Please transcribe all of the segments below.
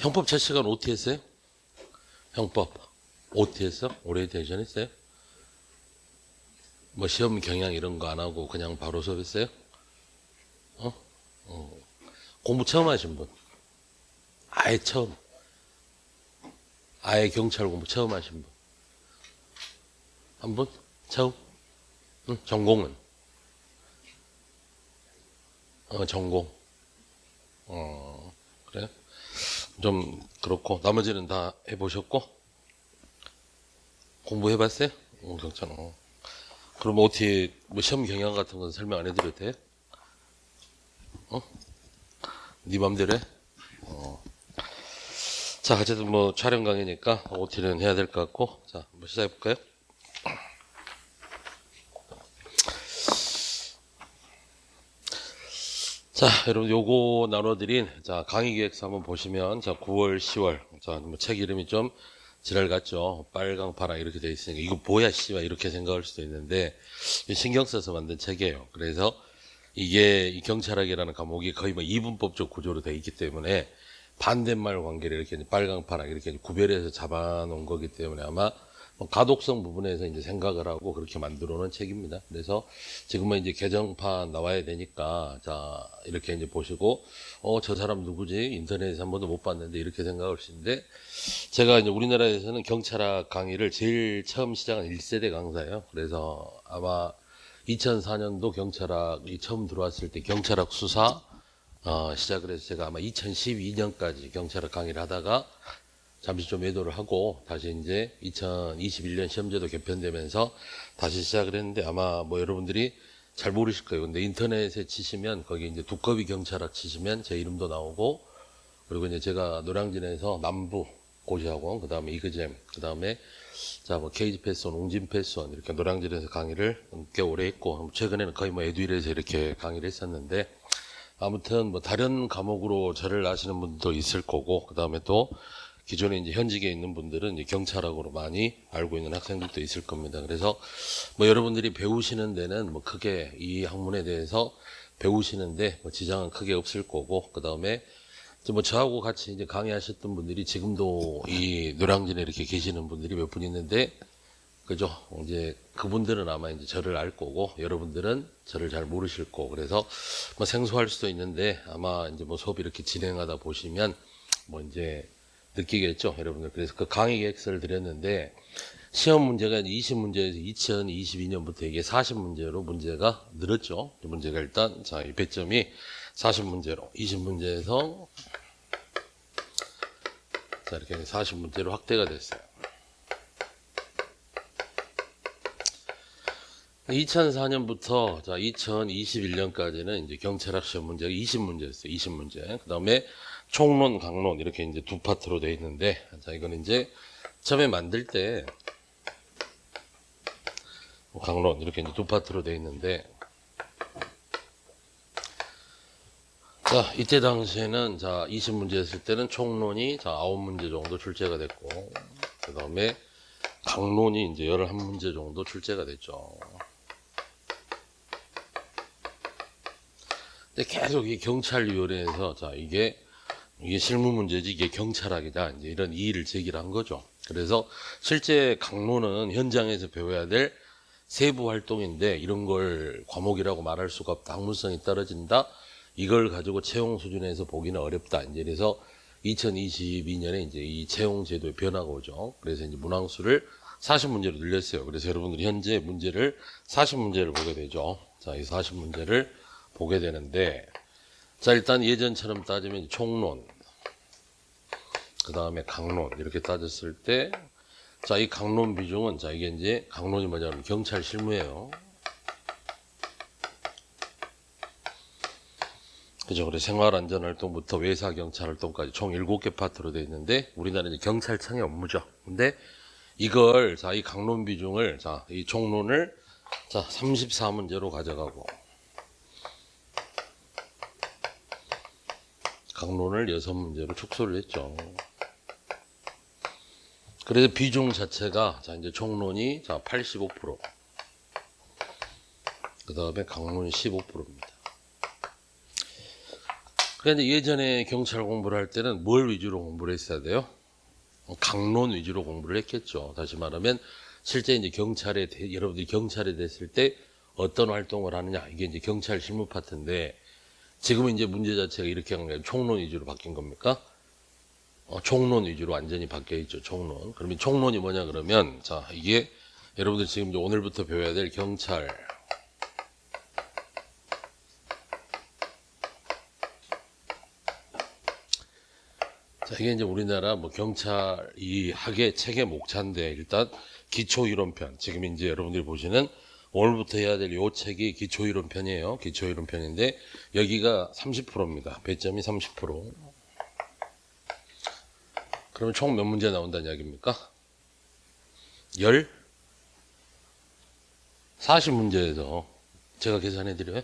형법 첫 시간 OT 했어요? 형법 OT 했어? 오리엔테이션 했어요? 뭐 시험 경향 이런 거 안 하고 그냥 바로 수업했어요? 공부 처음 하신 분? 아예 처음? 아예 경찰 공부 처음 하신 분? 한 분? 처음? 응? 전공은? 전공. 그래? 좀 그렇고 나머지는 다 해보셨고 공부해봤어요? 경찰. 그럼 OT 뭐 시험 경향 같은 건 설명 안 해드려도 돼? 네 맘대로 해? 자, 어쨌든 뭐 촬영 강의니까 OT는 해야 될 것 같고, 자, 한번 시작해볼까요? 자, 여러분 요거 나눠드린 자 강의 계획서 한번 보시면 자 9월, 10월 자 뭐 책 이름이 좀 지랄 같죠? 빨강 파랑 이렇게 돼 있으니까 이거 뭐야 씨발 이렇게 생각할 수도 있는데 신경 써서 만든 책이에요. 그래서 이게 이 경찰학이라는 과목이 거의 뭐 이분법적 구조로 돼 있기 때문에 반대말 관계를 이렇게 빨강 파랑 이렇게 구별해서 잡아놓은 거기 때문에 아마 뭐 가독성 부분에서 이제 생각을 하고 그렇게 만들어 놓은 책입니다. 그래서 지금은 이제 개정판 나와야 되니까 자 이렇게 이제 보시고 저 사람 누구지 인터넷에서 한 번도 못 봤는데 이렇게 생각할 수 있는데 제가 이제 우리나라에서는 경찰학 강의를 제일 처음 시작한 1세대 강사예요. 그래서 아마 2004년도 경찰학이 처음 들어왔을 때 경찰학 수사 시작을 해서 제가 아마 2012년까지 경찰학 강의를 하다가 잠시 좀 외도를 하고 다시 이제 2021년 시험제도 개편되면서 다시 시작을 했는데 아마 뭐 여러분들이 잘 모르실 거예요. 근데 인터넷에 치시면 거기 이제 두꺼비 경찰학 치시면 제 이름도 나오고 그리고 이제 제가 노량진에서 남부 고시학원, 그 다음에 이그잼, 그 다음에 자 뭐 케이지 패스원, 웅진 패스원 이렇게 노량진에서 강의를 꽤 오래 했고 최근에는 거의 뭐 에듀윌에서 이렇게 강의를 했었는데 아무튼 뭐 다른 과목으로 저를 아시는 분도 있을 거고 그 다음에 또 기존에 이제 현직에 있는 분들은 이제 경찰학으로 많이 알고 있는 학생들도 있을 겁니다. 그래서 뭐 여러분들이 배우시는 데는 뭐 크게 이 학문에 대해서 배우시는데 뭐 지장은 크게 없을 거고 그 다음에 뭐 저하고 같이 이제 강의하셨던 분들이 지금도 이 노량진에 이렇게 계시는 분들이 몇 분 있는데 그죠? 이제 그분들은 아마 이제 저를 알 거고 여러분들은 저를 잘 모르실 거고 그래서 뭐 생소할 수도 있는데 아마 이제 뭐 수업 이렇게 진행하다 보시면 뭐 이제 느끼겠죠, 여러분들. 그래서 그 강의 계획서를 드렸는데 시험 문제가 20문제에서 2022년부터 이게 40문제로 문제가 늘었죠. 문제가 일단 자, 이 배점이 40문제로 20문제에서 자, 이렇게 40문제로 확대가 됐어요. 2004년부터 자 2021년까지는 이제 경찰학 시험 문제가 20문제였어요. 20문제. 그 다음에 총론, 강론 이렇게 이제 두 파트로 되어 있는데 자 이건 이제 처음에 만들 때 강론 이렇게 이제 두 파트로 되어 있는데 자 이때 당시에는 자 20문제였을 때는 총론이 자 9문제 정도 출제가 됐고 그 다음에 강론이 이제 11문제 정도 출제가 됐죠. 근데 계속 이 경찰위원회에서 자 이게 실무 문제지 이게 경찰학이다 이제 이런 이의를 제기한 거죠. 그래서 실제 강론은 현장에서 배워야 될 세부 활동인데 이런 걸 과목이라고 말할 수가 없다. 학문성이 떨어진다. 이걸 가지고 채용 수준에서 보기는 어렵다. 이제 그래서 2022년에 이제 이 채용 제도의 변화가 오죠. 그래서 이제 문항수를 40문제로 늘렸어요. 그래서 여러분들이 현재 문제를 40문제를 보게 되죠. 자, 이 40문제를 보게 되는데 자 일단 예전처럼 따지면 총론 그 다음에 강론 이렇게 따졌을 때 자 이 강론 비중은 자 이게 이제 강론이 뭐냐면 경찰 실무예요. 그죠? 그래서 생활안전활동부터 외사경찰활동까지 총 7개 파트로 되어 있는데 우리나라는 이제 경찰청의 업무죠. 근데 이걸 자 이 강론 비중을 자 이 총론을 자 34문제로 가져가고 강론을 6문제로 축소를 했죠. 그래서 비중 자체가 자 이제 총론이 자 85%, 그 다음에 강론이 15%입니다. 그런데 예전에 경찰 공부를 할 때는 뭘 위주로 공부를 했어야 돼요? 강론 위주로 공부를 했겠죠. 다시 말하면 실제 이제 여러분들이 경찰에 됐을 때 어떤 활동을 하느냐, 이게 이제 경찰 실무 파트인데, 지금은 이제 문제 자체가 이렇게 한 거예요. 총론 위주로 바뀐 겁니까? 총론 위주로 완전히 바뀌어 있죠. 총론. 그러면 총론이 뭐냐 그러면, 자, 이게 여러분들 지금 이제 오늘부터 배워야 될 경찰. 자, 이게 이제 우리나라 뭐 경찰 이 학의 책의 목차인데, 일단 기초이론편. 지금 이제 여러분들이 보시는 오늘부터 해야 될 요 책이 기초이론편이에요. 기초이론편인데, 여기가 30%입니다. 배점이 30%. 그러면 총 몇 문제 나온다는 이야기입니까? 40문제에서 제가 계산해 드려요.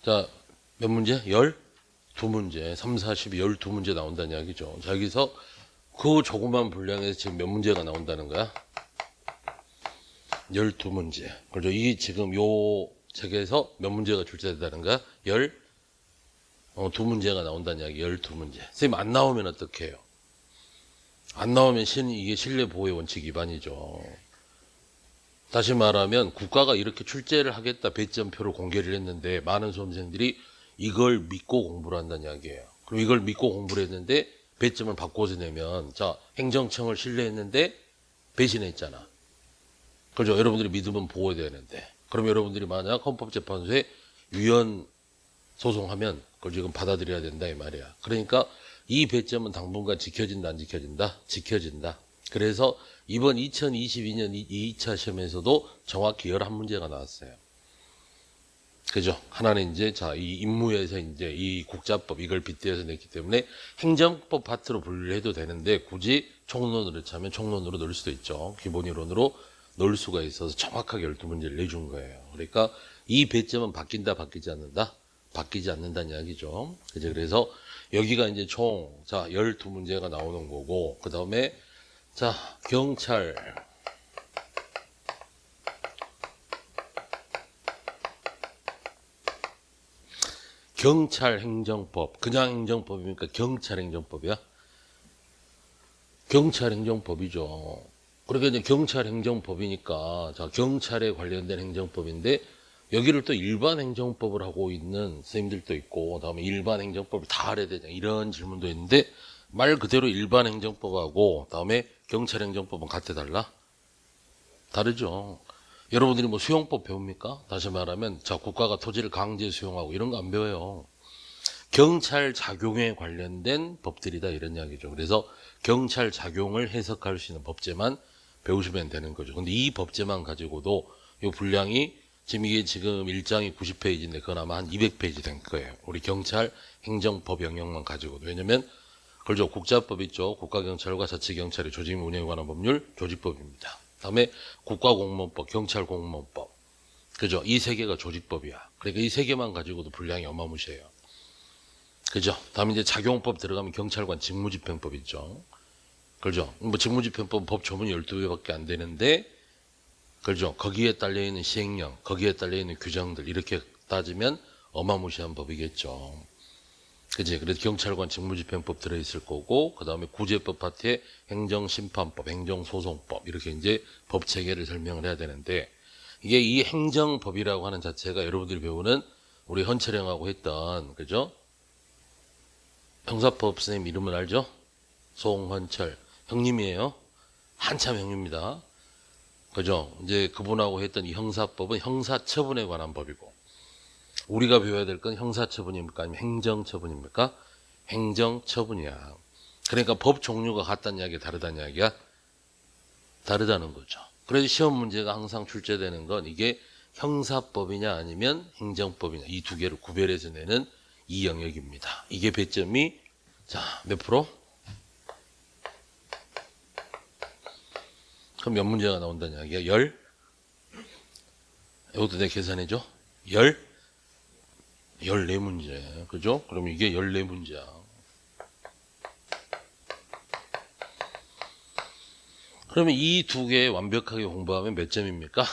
자, 몇 문제? 12문제. 3, 40이 12문제 나온다는 이야기죠. 자, 여기서 그 조그만 분량에서 지금 몇 문제가 나온다는 거야? 12문제. 그렇죠? 이 지금 요 책에서 몇 문제가 출제된다는 거야? 12문제가 나온다는 이야기. 12문제. 선생님 안 나오면 어떻게 해요? 안 나오면 이게 신뢰보호의 원칙 위반이죠. 다시 말하면 국가가 이렇게 출제를 하겠다 배점표를 공개를 했는데 많은 수험생들이 이걸 믿고 공부를 한다는 이야기예요. 그럼 이걸 믿고 공부를 했는데 배점을 바꿔서 내면, 자, 행정청을 신뢰했는데 배신했잖아. 그죠? 여러분들이 믿으면 보호해야 되는데. 그럼 여러분들이 만약 헌법재판소에 위헌 소송하면 그걸 지금 받아들여야 된다 이 말이야. 그러니까 이 배점은 당분간 지켜진다 안 지켜진다? 지켜진다. 그래서 이번 2022년 2차 시험에서도 정확히 11문제가 나왔어요. 그죠? 하나는 이제, 자, 이 임무에서 이제 이 국자법 이걸 빗대어서 냈기 때문에 행정법 파트로 분류를 해도 되는데 굳이 총론으로 차면 총론으로 넣을 수도 있죠. 기본 이론으로 넣을 수가 있어서 정확하게 12문제를 내준 거예요. 그러니까 이 배점은 바뀐다, 바뀌지 않는다? 바뀌지 않는다는 이야기죠. 그죠? 그래서 여기가 이제 총, 자, 12문제가 나오는 거고, 그 다음에, 자, 경찰. 경찰 행정법. 그냥 행정법입니까? 경찰 행정법이야? 경찰 행정법이죠. 그러니까 이제 경찰 행정법이니까, 자, 경찰에 관련된 행정법인데, 여기를 또 일반 행정법을 하고 있는 선생님들도 있고, 그다음에 일반 행정법을 다 알아야 되냐, 이런 질문도 있는데, 말 그대로 일반 행정법하고, 다음에 경찰 행정법은 같아 달라? 다르죠. 여러분들이 뭐 수용법 배웁니까? 다시 말하면, 자, 국가가 토지를 강제 수용하고 이런 거 안 배워요. 경찰 작용에 관련된 법들이다, 이런 이야기죠. 그래서 경찰 작용을 해석할 수 있는 법제만 배우시면 되는 거죠. 근데 이 법제만 가지고도 이 분량이 이게 지금 1장이 90페이지인데 그건 아마 한 200페이지 된 거예요. 우리 경찰 행정법 영역만 가지고도. 왜냐면 그렇죠. 국자법 있죠. 국가경찰과 자치경찰의 조직 운영에 관한 법률 조직법입니다. 다음에 국가공무원법, 경찰공무원법. 그죠? 이 세 개가 조직법이야. 그러니까 이 세 개만 가지고도 분량이 어마무시해요. 그죠? 다음에 이제 작용법 들어가면 경찰관 직무집행법 있죠. 그죠? 뭐 직무집행법 법 조문이 12개밖에 안 되는데, 그죠? 거기에 딸려있는 시행령, 거기에 딸려있는 규정들, 이렇게 따지면 어마무시한 법이겠죠. 그지? 그래서 경찰관 직무집행법 들어있을 거고, 그 다음에 구제법 파트에 행정심판법, 행정소송법, 이렇게 이제 법 체계를 설명을 해야 되는데, 이게 이 행정법이라고 하는 자체가 여러분들이 배우는 우리 헌철형하고 했던, 그죠? 형사법 선생님 이름을 알죠? 송헌철. 형님이에요. 한참 형입니다. 그죠? 이제 그분하고 했던 이 형사법은 형사처분에 관한 법이고, 우리가 배워야 될 건 형사처분입니까? 아니면 행정처분입니까? 행정처분이야. 그러니까 법 종류가 같다는 이야기야, 다르다는 이야기야? 다르다는 거죠. 그래서 시험 문제가 항상 출제되는 건 이게 형사법이냐 아니면 행정법이냐, 이 두 개를 구별해서 내는 이 영역입니다. 이게 배점이, 자, 몇 프로? 그럼 몇 문제가 나온다는 이야기야? 이것도 내가 계산해줘. 14문제. 그죠? 그럼 이게 14문제야. 그러면 이 두 개 완벽하게 공부하면 몇 점입니까?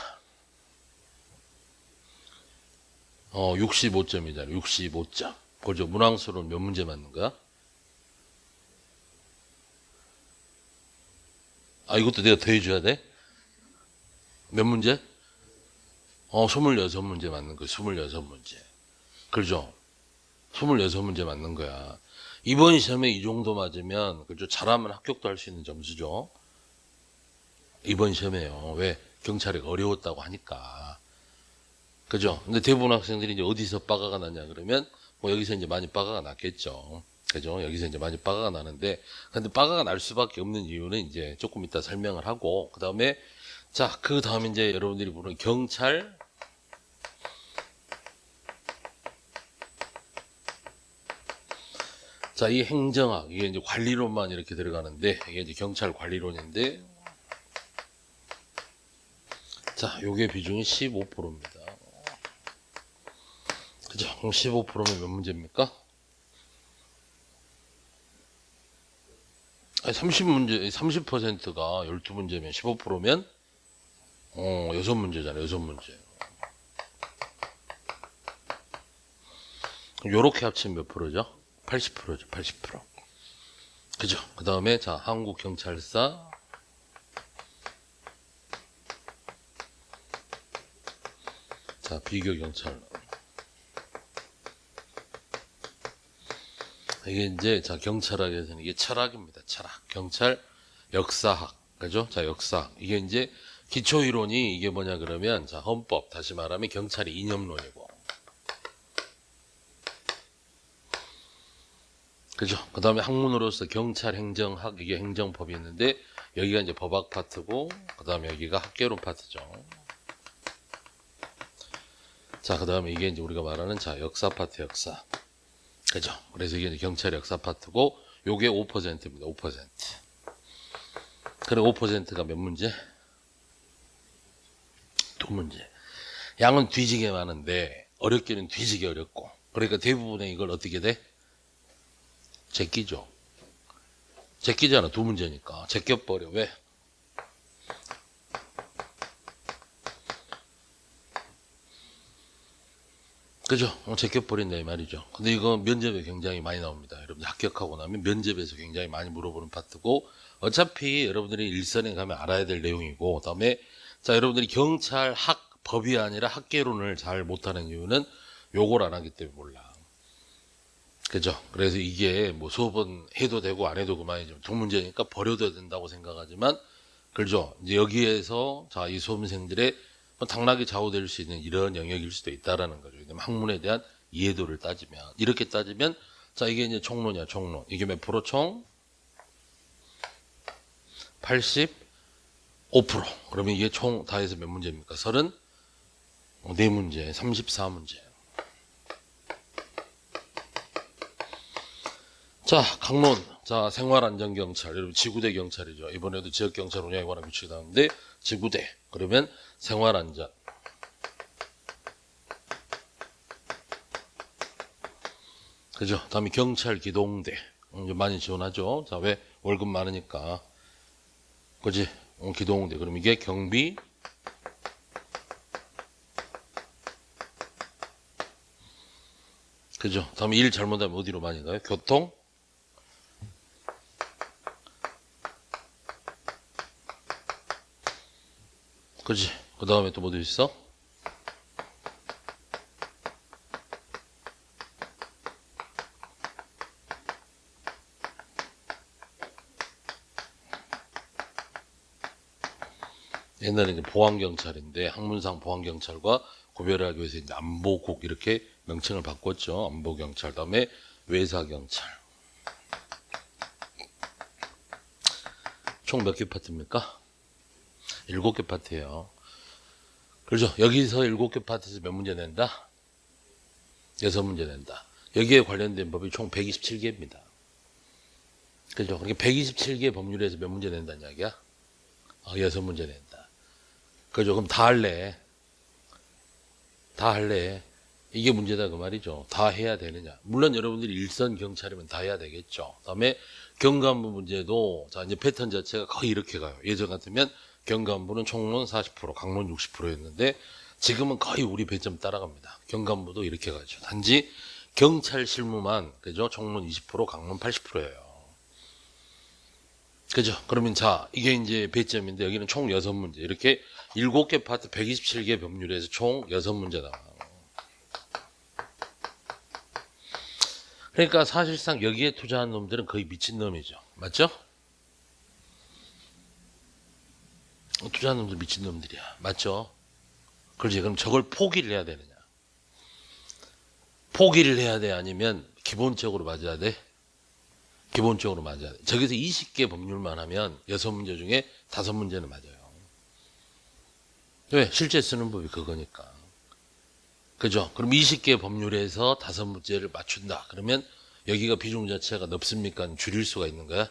65점이잖아요. 65점. 그죠? 문항수는 몇 문제 맞는 거야? 아, 이것도 내가 더해줘야 돼? 몇 문제? 26문제 맞는 거야. 26문제. 그죠? 26문제 맞는 거야. 이번 시험에 이 정도 맞으면, 그죠? 잘하면 합격도 할 수 있는 점수죠. 이번 시험에요. 왜? 경찰이 어려웠다고 하니까. 그죠? 근데 대부분 학생들이 이제 어디서 빠가가 났냐 그러면, 뭐 여기서 이제 많이 빠가가 났겠죠. 그죠? 여기서 이제 많이 빠가가 나는데, 근데 빠가가 날 수밖에 없는 이유는 이제 조금 이따 설명을 하고, 그 다음에, 자, 그 다음에 이제 여러분들이 부르는 경찰, 자, 이 행정학, 이게 이제 관리론만 이렇게 들어가는데, 이게 이제 경찰 관리론인데, 자, 요게 비중이 15%입니다. 그죠? 그럼 15%면 몇 문제입니까? 아니, 30문제, 30%가 12문제면 15%면, 6문제잖아요, 6문제. 요렇게 합치면 몇 프로죠? 80%죠, 80%. 그죠? 그 다음에, 자, 한국경찰사, 자, 비교경찰. 이게 이제, 자, 경찰학에서는 이게 철학입니다. 철학. 경찰, 역사학. 그죠? 자, 역사학. 이게 이제, 기초이론이 이게 뭐냐 그러면, 자, 헌법. 다시 말하면 경찰이 이념론이고. 그죠? 그 다음에 학문으로서 경찰 행정학, 이게 행정법이 있는데, 여기가 이제 법학 파트고, 그 다음에 여기가 학개론 파트죠. 자, 그 다음에 이게 이제 우리가 말하는, 자, 역사 파트 역사. 그죠? 그래서 이게 이제 경찰 역사 파트고, 요게 5%입니다. 5%. 그래, 5%가 몇 문제? 2문제. 양은 뒤지게 많은데, 어렵기는 뒤지게 어렵고. 그러니까 대부분의 이걸 어떻게 돼? 제끼죠. 제끼잖아. 2문제니까. 제껴버려. 왜? 그죠? 제껴버린다 이 말이죠. 근데 이거 면접에 굉장히 많이 나옵니다. 여러분들 합격하고 나면 면접에서 굉장히 많이 물어보는 파트고, 어차피 여러분들이 일선에 가면 알아야 될 내용이고, 그 다음에 자, 여러분들이 경찰 학법이 아니라 학개론을 잘 못하는 이유는 요걸 안 하기 때문에 몰라. 그죠? 그래서 이게 뭐 수업은 해도 되고 안 해도 그만이죠. 동문제니까 버려도 된다고 생각하지만, 그죠? 이제 여기에서 자, 이 수험생들의 당락이 좌우될 수 있는 이런 영역일 수도 있다라는 거죠. 학문에 대한 이해도를 따지면, 이렇게 따지면, 자, 이게 이제 총론이야, 총론. 이게 몇 프로 총? 85%. 그러면 이게 총 다 해서 몇 문제입니까? 34문제, 34문제. 자, 강론. 자, 생활안전경찰. 여러분, 지구대 경찰이죠. 이번에도 지역경찰 운영에 관한 규칙이 나오는데, 지구대. 그러면 생활안전. 그죠? 다음에 경찰 기동대. 많이 지원하죠. 자, 왜? 월급 많으니까. 그지? 기동대. 그럼 이게 경비. 그죠? 다음에 일 잘못하면 어디로 많이 가요? 교통. 그지? 그 다음에 또 뭐도 있어? 옛날에 이제 보안경찰인데, 학문상 보안경찰과 구별을 하기 위해서 이제 안보국 이렇게 명칭을 바꿨죠. 안보경찰. 다음에 외사경찰. 총 몇 개 파트입니까? 7개 파트예요. 그렇죠? 여기서 7개 파트에서 몇 문제 낸다? 6문제 낸다. 여기에 관련된 법이 총 127개입니다. 그죠? 그러니까 127개 법률에서 몇 문제 낸다는 이야기야? 6문제 낸다. 그죠? 그럼 다 할래? 다 할래? 이게 문제다 그 말이죠. 다 해야 되느냐? 물론 여러분들이 일선 경찰이면 다 해야 되겠죠. 그다음에 경감부 문제도 자 이제 패턴 자체가 거의 이렇게 가요. 예전 같으면 경감부는 총론 40%, 강론 60%였는데 지금은 거의 우리 배점 따라갑니다. 경감부도 이렇게 가죠. 단지 경찰 실무만, 그죠? 총론 20%, 강론 80%예요. 그죠? 그러면 자, 이게 이제 배점인데 여기는 총 6문제. 이렇게 7개 파트 127개 법률에서 총 6문제 나와요. 그러니까 사실상 여기에 투자한 놈들은 거의 미친놈이죠. 맞죠? 투자한 놈들 미친놈들이야. 맞죠? 그렇지. 그럼 저걸 포기를 해야 되느냐? 포기를 해야 돼? 아니면 기본적으로 맞아야 돼? 기본적으로 맞아야 돼. 저기서 20개 법률만 하면 6문제 중에 5문제는 맞아요. 왜? 실제 쓰는 법이 그거니까. 그죠? 그럼 20개 법률에서 5문제를 맞춘다. 그러면 여기가 비중 자체가 높습니까? 줄일 수가 있는 거야?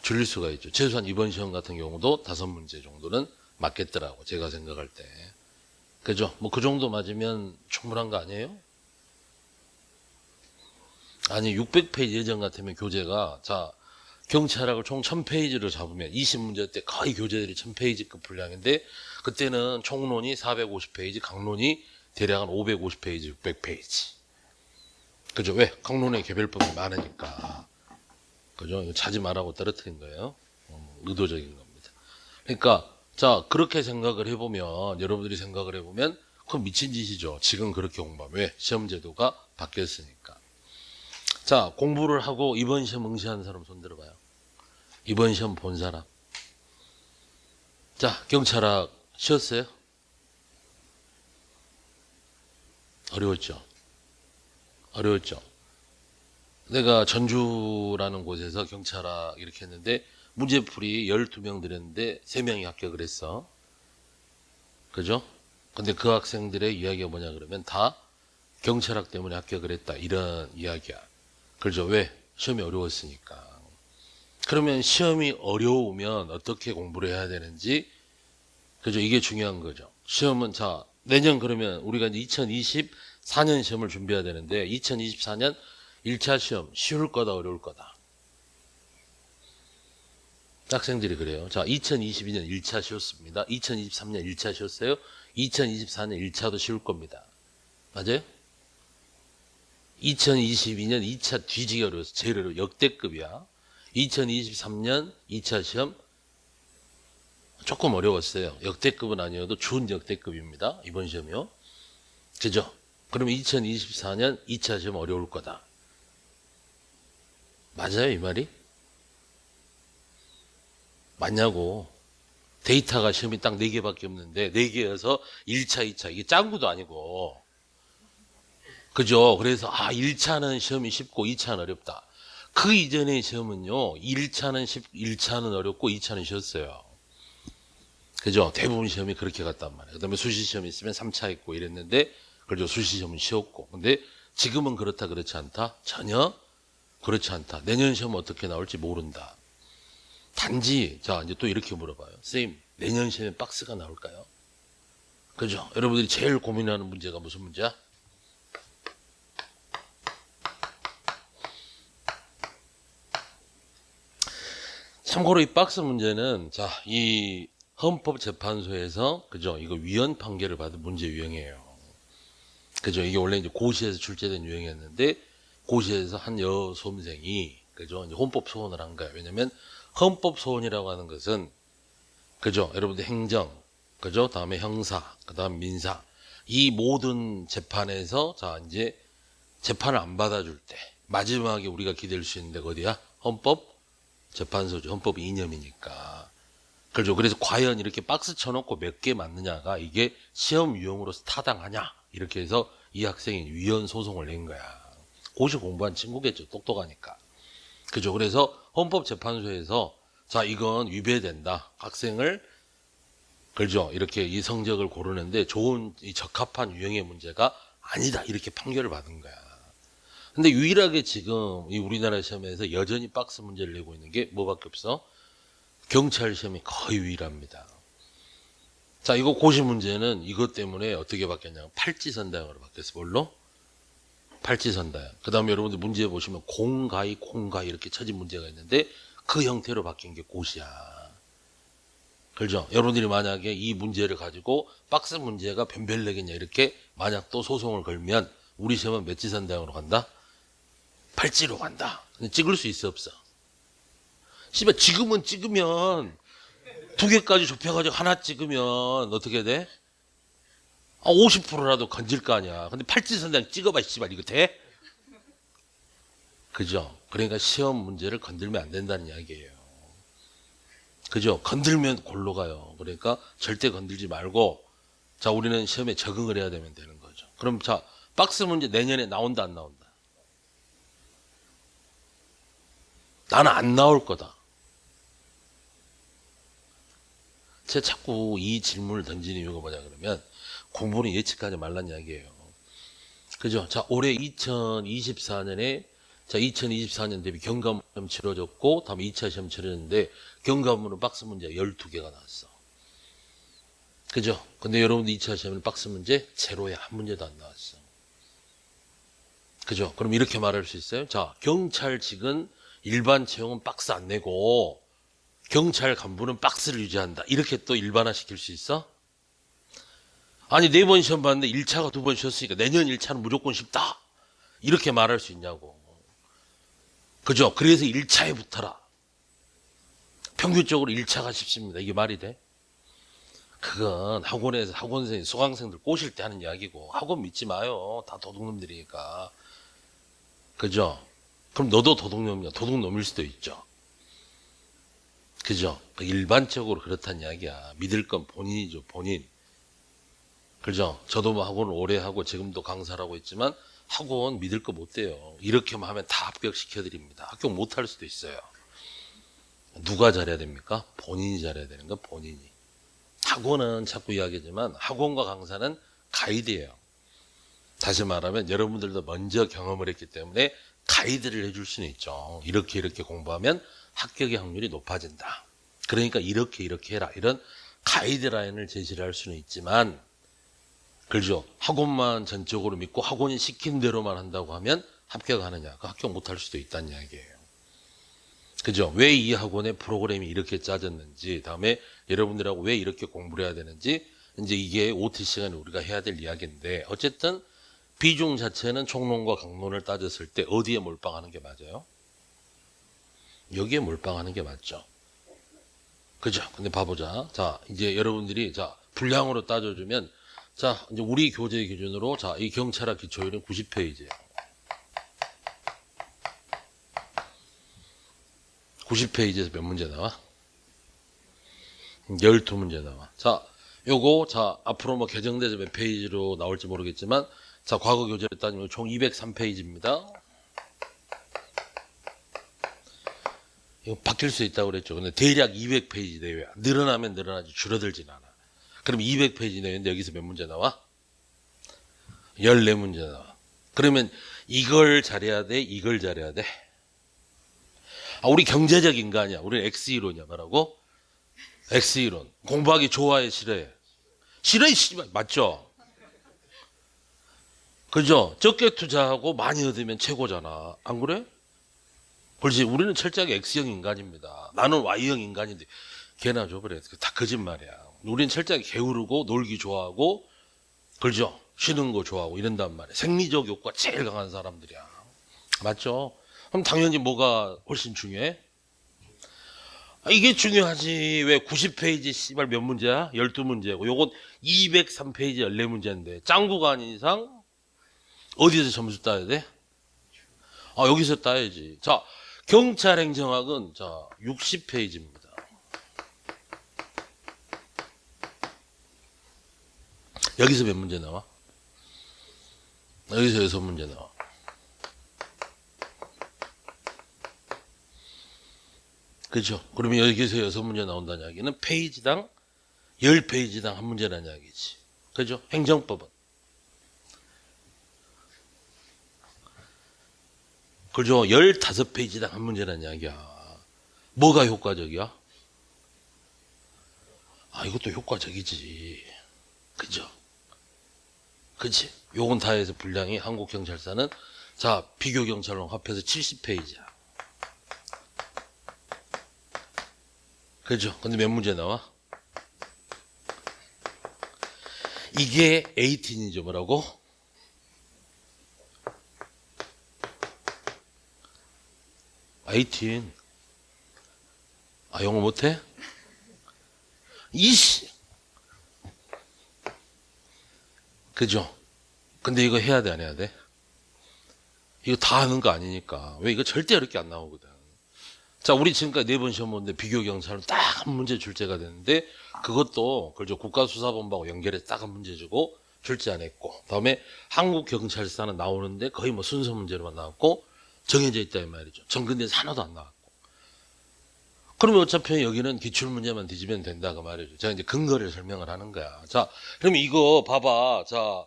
줄일 수가 있죠. 최소한 이번 시험 같은 경우도 5문제 정도는 맞겠더라고. 제가 생각할 때. 그죠? 뭐 그 정도 맞으면 충분한 거 아니에요? 아니 600페이지 예전 같으면 교재가 자 경찰학을 총 1000페이지를 잡으면 20문제 때 거의 교재들이 1000페이지급 분량인데 그때는 총론이 450페이지, 강론이 대략 한 550페이지, 600페이지. 그죠? 왜? 강론의 개별법이 많으니까. 그죠? 이거 자지 말라고 떨어뜨린 거예요. 의도적인 겁니다. 그러니까 자 그렇게 생각을 해보면 여러분들이 생각을 해보면 그건 미친 짓이죠. 지금 그렇게 공부하면 왜? 시험제도가 바뀌었으니까. 자 공부를 하고 이번 시험 응시하는 사람 손 들어봐요. 이번 시험 본 사람. 자 경찰학 쉬었어요? 어려웠죠? 어려웠죠? 내가 전주라는 곳에서 경찰학 이렇게 했는데 문제풀이 12명 드렸는데 3명이 합격을 했어. 그죠? 근데 그 학생들의 이야기가 뭐냐 그러면 다 경찰학 때문에 합격을 했다. 이런 이야기야. 그렇죠? 왜? 시험이 어려웠으니까. 그러면 시험이 어려우면 어떻게 공부를 해야 되는지, 그죠? 이게 중요한 거죠. 시험은 자, 내년 그러면 우리가 이제 2024년 시험을 준비해야 되는데, 2024년 1차 시험 쉬울 거다, 어려울 거다. 학생들이 그래요. 자, 2022년 1차 쉬웠습니다. 2023년 1차 쉬웠어요. 2024년 1차도 쉬울 겁니다. 맞아요? 2022년 2차 뒤지기 어려워서 제일 어려워. 역대급이야. 2023년 2차 시험 조금 어려웠어요. 역대급은 아니어도 준 역대급입니다. 이번 시험이요. 그죠? 그러면 2024년 2차 시험 어려울 거다. 맞아요, 이 말이? 맞냐고. 데이터가 시험이 딱 4개밖에 없는데 4개여서 1차, 2차 이게 짱구도 아니고 그죠? 그래서 1차는 시험이 쉽고 2차는 어렵다. 그 이전의 시험은요. 1차는 어렵고 2차는 쉬웠어요. 그죠? 대부분 시험이 그렇게 갔단 말이에요. 그 다음에 수시 시험이 있으면 3차 있고 이랬는데 그죠? 수시 시험은 쉬웠고. 근데 지금은 그렇다 그렇지 않다? 전혀 그렇지 않다. 내년 시험 어떻게 나올지 모른다. 단지 자 이제 또 이렇게 물어봐요. 선생님 내년 시험에 박스가 나올까요? 그죠? 여러분들이 제일 고민하는 문제가 무슨 문제야? 참고로 이 박스 문제는 자 이 헌법재판소에서 그죠? 이거 위헌 판결을 받은 문제 유형이에요. 그죠? 이게 원래 이제 고시에서 출제된 유형이었는데 고시에서 한 여수험생이 그죠? 이제 헌법 소원을 한 거예요. 왜냐면 헌법 소원이라고 하는 것은 그죠? 여러분들 행정, 그죠? 다음에 형사, 그다음 민사 이 모든 재판에서 자 이제 재판을 안 받아줄 때 마지막에 우리가 기댈 수 있는 데가 어디야? 헌법 재판소죠. 헌법 이념이니까. 그렇죠. 그래서 과연 이렇게 박스 쳐놓고 몇 개 맞느냐가 이게 시험 유형으로서 타당하냐 이렇게 해서 이 학생이 위헌 소송을 낸 거야. 고시 공부한 친구겠죠. 똑똑하니까. 그죠. 그래서 헌법재판소에서 자 이건 위배된다. 학생을 그죠. 이렇게 이 성적을 고르는데 좋은 이 적합한 유형의 문제가 아니다. 이렇게 판결을 받은 거야. 근데 유일하게 지금 이 우리나라 시험에서 여전히 박스 문제를 내고 있는 게 뭐밖에 없어? 경찰 시험이 거의 유일합니다. 자, 이거 고시 문제는 이것 때문에 어떻게 바뀌었냐면 팔지선다형으로 바뀌었어. 뭘로? 팔지선다형. 그 다음에 여러분들 문제 보시면 공가이, 콩가이 이렇게 쳐진 문제가 있는데 그 형태로 바뀐 게 고시야. 그렇죠? 여러분들이 만약에 이 문제를 가지고 박스 문제가 변별되겠냐 이렇게 만약 또 소송을 걸면 우리 시험은 몇 지선대학으로 간다? 발찌로 간다. 근데 찍을 수 있어, 없어? 씨발, 지금은 찍으면 2개까지 좁혀가지고 하나 찍으면 어떻게 돼? 50%라도 건질 거 아니야. 근데 팔찌선대학 찍어봐, 씨발, 이거 돼? 그죠? 그러니까 시험 문제를 건들면 안 된다는 이야기예요. 그죠? 건들면 골로 가요. 그러니까 절대 건들지 말고, 자, 우리는 시험에 적응을 해야 되면 되는 거죠. 그럼 자, 박스 문제 내년에 나온다, 안 나온다? 나는 안 나올 거다. 제가 자꾸 이 질문을 던지는 이유가 뭐냐 그러면 공부는 예측하지 말란 이야기예요. 그죠? 자, 올해 2024년에 자, 2024년 대비 경과문 치러졌고 다음에 2차 시험 치러졌는데 경과문은 박스 문제 12개가 나왔어. 그죠? 근데 여러분들 2차 시험은 박스 문제 제로에 한 문제도 안 나왔어. 그죠? 그럼 이렇게 말할 수 있어요? 자, 경찰직은 일반 채용은 박스 안 내고 경찰 간부는 박스를 유지한다. 이렇게 또 일반화 시킬 수 있어? 아니, 4번 시험 봤는데 1차가 2번 쉬었으니까 내년 1차는 무조건 쉽다. 이렇게 말할 수 있냐고. 그죠? 그래서 1차에 붙어라. 평균적으로 1차가 쉽습니다. 이게 말이 돼? 그건 학원에서 학원생이 수강생들 꼬실 때 하는 이야기고 학원 믿지 마요. 다 도둑놈들이니까. 그죠? 그럼 너도 도둑놈이야. 도둑놈일 수도 있죠. 그죠? 일반적으로 그렇다는 이야기야. 믿을 건 본인이죠, 본인. 그죠? 저도 뭐 학원을 오래 하고 지금도 강사를 하고 있지만 학원 믿을 거 못 돼요. 이렇게만 하면 다 합격시켜드립니다. 합격 못 할 수도 있어요. 누가 잘해야 됩니까? 본인이 잘해야 되는 거, 본인이. 학원은 자꾸 이야기하지만 학원과 강사는 가이드예요. 다시 말하면 여러분들도 먼저 경험을 했기 때문에 가이드를 해줄 수는 있죠. 이렇게 공부하면 합격의 확률이 높아진다. 그러니까 이렇게 해라. 이런 가이드라인을 제시를 할 수는 있지만 그렇죠. 학원만 전적으로 믿고 학원이 시킨 대로만 한다고 하면 합격하느냐? 그 합격 못할 수도 있다는 이야기예요. 그죠? 왜 이 학원의 프로그램이 이렇게 짜졌는지, 다음에 여러분들하고 왜 이렇게 공부를 해야 되는지, 이제 이게 OT 시간에 우리가 해야 될 이야기인데, 어쨌든 비중 자체는 총론과 강론을 따졌을 때 어디에 몰빵하는 게 맞아요? 여기에 몰빵하는 게 맞죠. 그죠? 근데 봐보자. 자, 이제 여러분들이, 자, 분량으로 따져주면, 자, 이제 우리 교재 기준으로, 자, 이 경찰학 기초율은 90페이지예요. 90페이지에서 몇 문제 나와? 12문제 나와. 자, 요거, 자, 앞으로 뭐 개정돼서 몇 페이지로 나올지 모르겠지만, 자, 과거 교재를 따지면 총 203페이지입니다. 이거 바뀔 수 있다고 그랬죠. 근데 대략 200페이지 내외야. 늘어나면 늘어나지 줄어들진 않아. 그럼 200페이지 내외인데 여기서 몇 문제 나와? 14문제 나와. 그러면 이걸 잘해야 돼? 이걸 잘해야 돼? 우리 경제적 인간이야. 우리는 X이론이야. 뭐라고? X이론. 공부하기 좋아해, 싫어해? 싫어해, 씨발. 맞죠? 그죠? 적게 투자하고 많이 얻으면 최고잖아. 안 그래? 그렇지. 우리는 철저하게 X형 인간입니다. 나는 Y형 인간인데 걔나 줘버려. 다 거짓말이야. 우리는 철저하게 게으르고 놀기 좋아하고 그죠? 쉬는 거 좋아하고 이런단 말이야. 생리적 욕구가 제일 강한 사람들이야. 맞죠? 그럼 당연히 뭐가 훨씬 중요해? 이게 중요하지. 왜 90페이지 씨발 몇 문제야? 12문제고 요건 203페이지 14문제인데 짱구가 아닌 이상 어디에서 점수 따야 돼? 여기서 따야지. 자, 경찰행정학은 자 60페이지입니다. 여기서 몇 문제 나와? 여기서 6문제 나와. 그죠? 그러면 여기서 6문제 나온다는 이야기는 페이지당 10페이지당 한 문제라는 이야기지. 그죠? 행정법은. 그죠? 15페이지당 한 문제라는 이야기야. 뭐가 효과적이야? 이것도 효과적이지. 그죠? 그치? 요건 다 해서 분량이 한국경찰사는 자, 비교경찰론 합해서 70페이지야. 그죠? 근데 몇 문제 나와? 이게 18이죠. 뭐라고? 18. 아, 영어 못해? 20. 그죠? 근데 이거 해야 돼, 안 해야 돼? 이거 다 하는 거 아니니까. 왜 이거 절대 어렵게 안 나오거든. 자, 우리 지금까지 4번 시험 보는데 비교경찰로 딱 한 문제 출제가 됐는데, 그것도, 그죠? 국가수사본부하고 연결해서 딱 한 문제 주고, 출제 안 했고, 다음에 한국경찰사는 나오는데 거의 뭐 순서 문제로만 나왔고, 정해져 있다, 이 말이죠. 정근대에서 하나도 안 나왔고. 그러면 어차피 여기는 기출문제만 뒤지면 된다, 그 말이죠. 제가 이제 근거를 설명을 하는 거야. 자, 그럼 이거 봐봐. 자,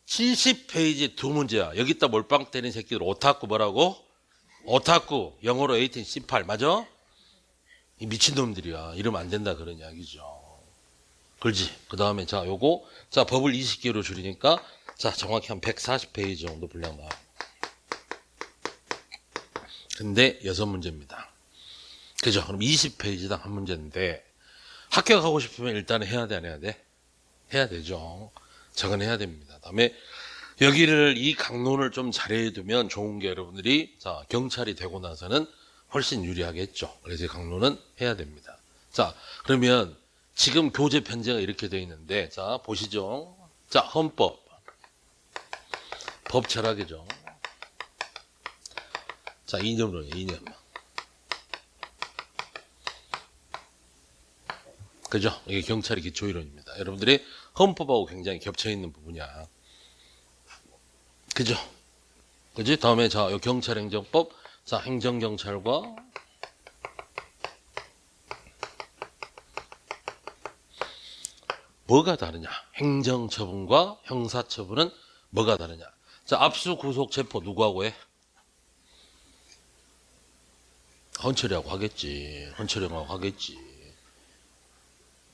70페이지 두 문제야. 여기다 몰빵 때린 새끼들 오타쿠 뭐라고? 오타쿠. 영어로 18, 18. 맞아? 이 미친놈들이야. 이러면 안 된다 그런 이야기죠. 그렇지. 그 다음에 자, 요거. 자, 법을 20개로 줄이니까 자, 정확히 한 140페이지 정도 분량 나와요. 근데 6문제입니다. 그죠? 그럼 20페이지당 한 문제인데 합격하고 싶으면 일단은 해야 돼, 안 해야 돼? 해야 되죠. 저건 해야 됩니다. 다음에 여기를 이 강론을 좀 잘해두면 좋은 게 여러분들이 자, 경찰이 되고 나서는 훨씬 유리하겠죠. 그래서 이 강론은 해야 됩니다. 자, 그러면 지금 교재 편제가 이렇게 되어 있는데 자, 보시죠. 자, 헌법. 법 철학이죠. 자, 이념론이에요, 이념. 그죠? 이게 경찰의 기초이론입니다. 여러분들이 헌법하고 굉장히 겹쳐있는 부분이야. 그죠? 그지? 다음에 자, 요 경찰행정법. 자, 행정경찰과 뭐가 다르냐? 행정처분과 형사처분은 뭐가 다르냐? 자, 압수, 구속, 체포 누구하고 해? 헌철이하고 하겠지. 헌철형하고 하겠지.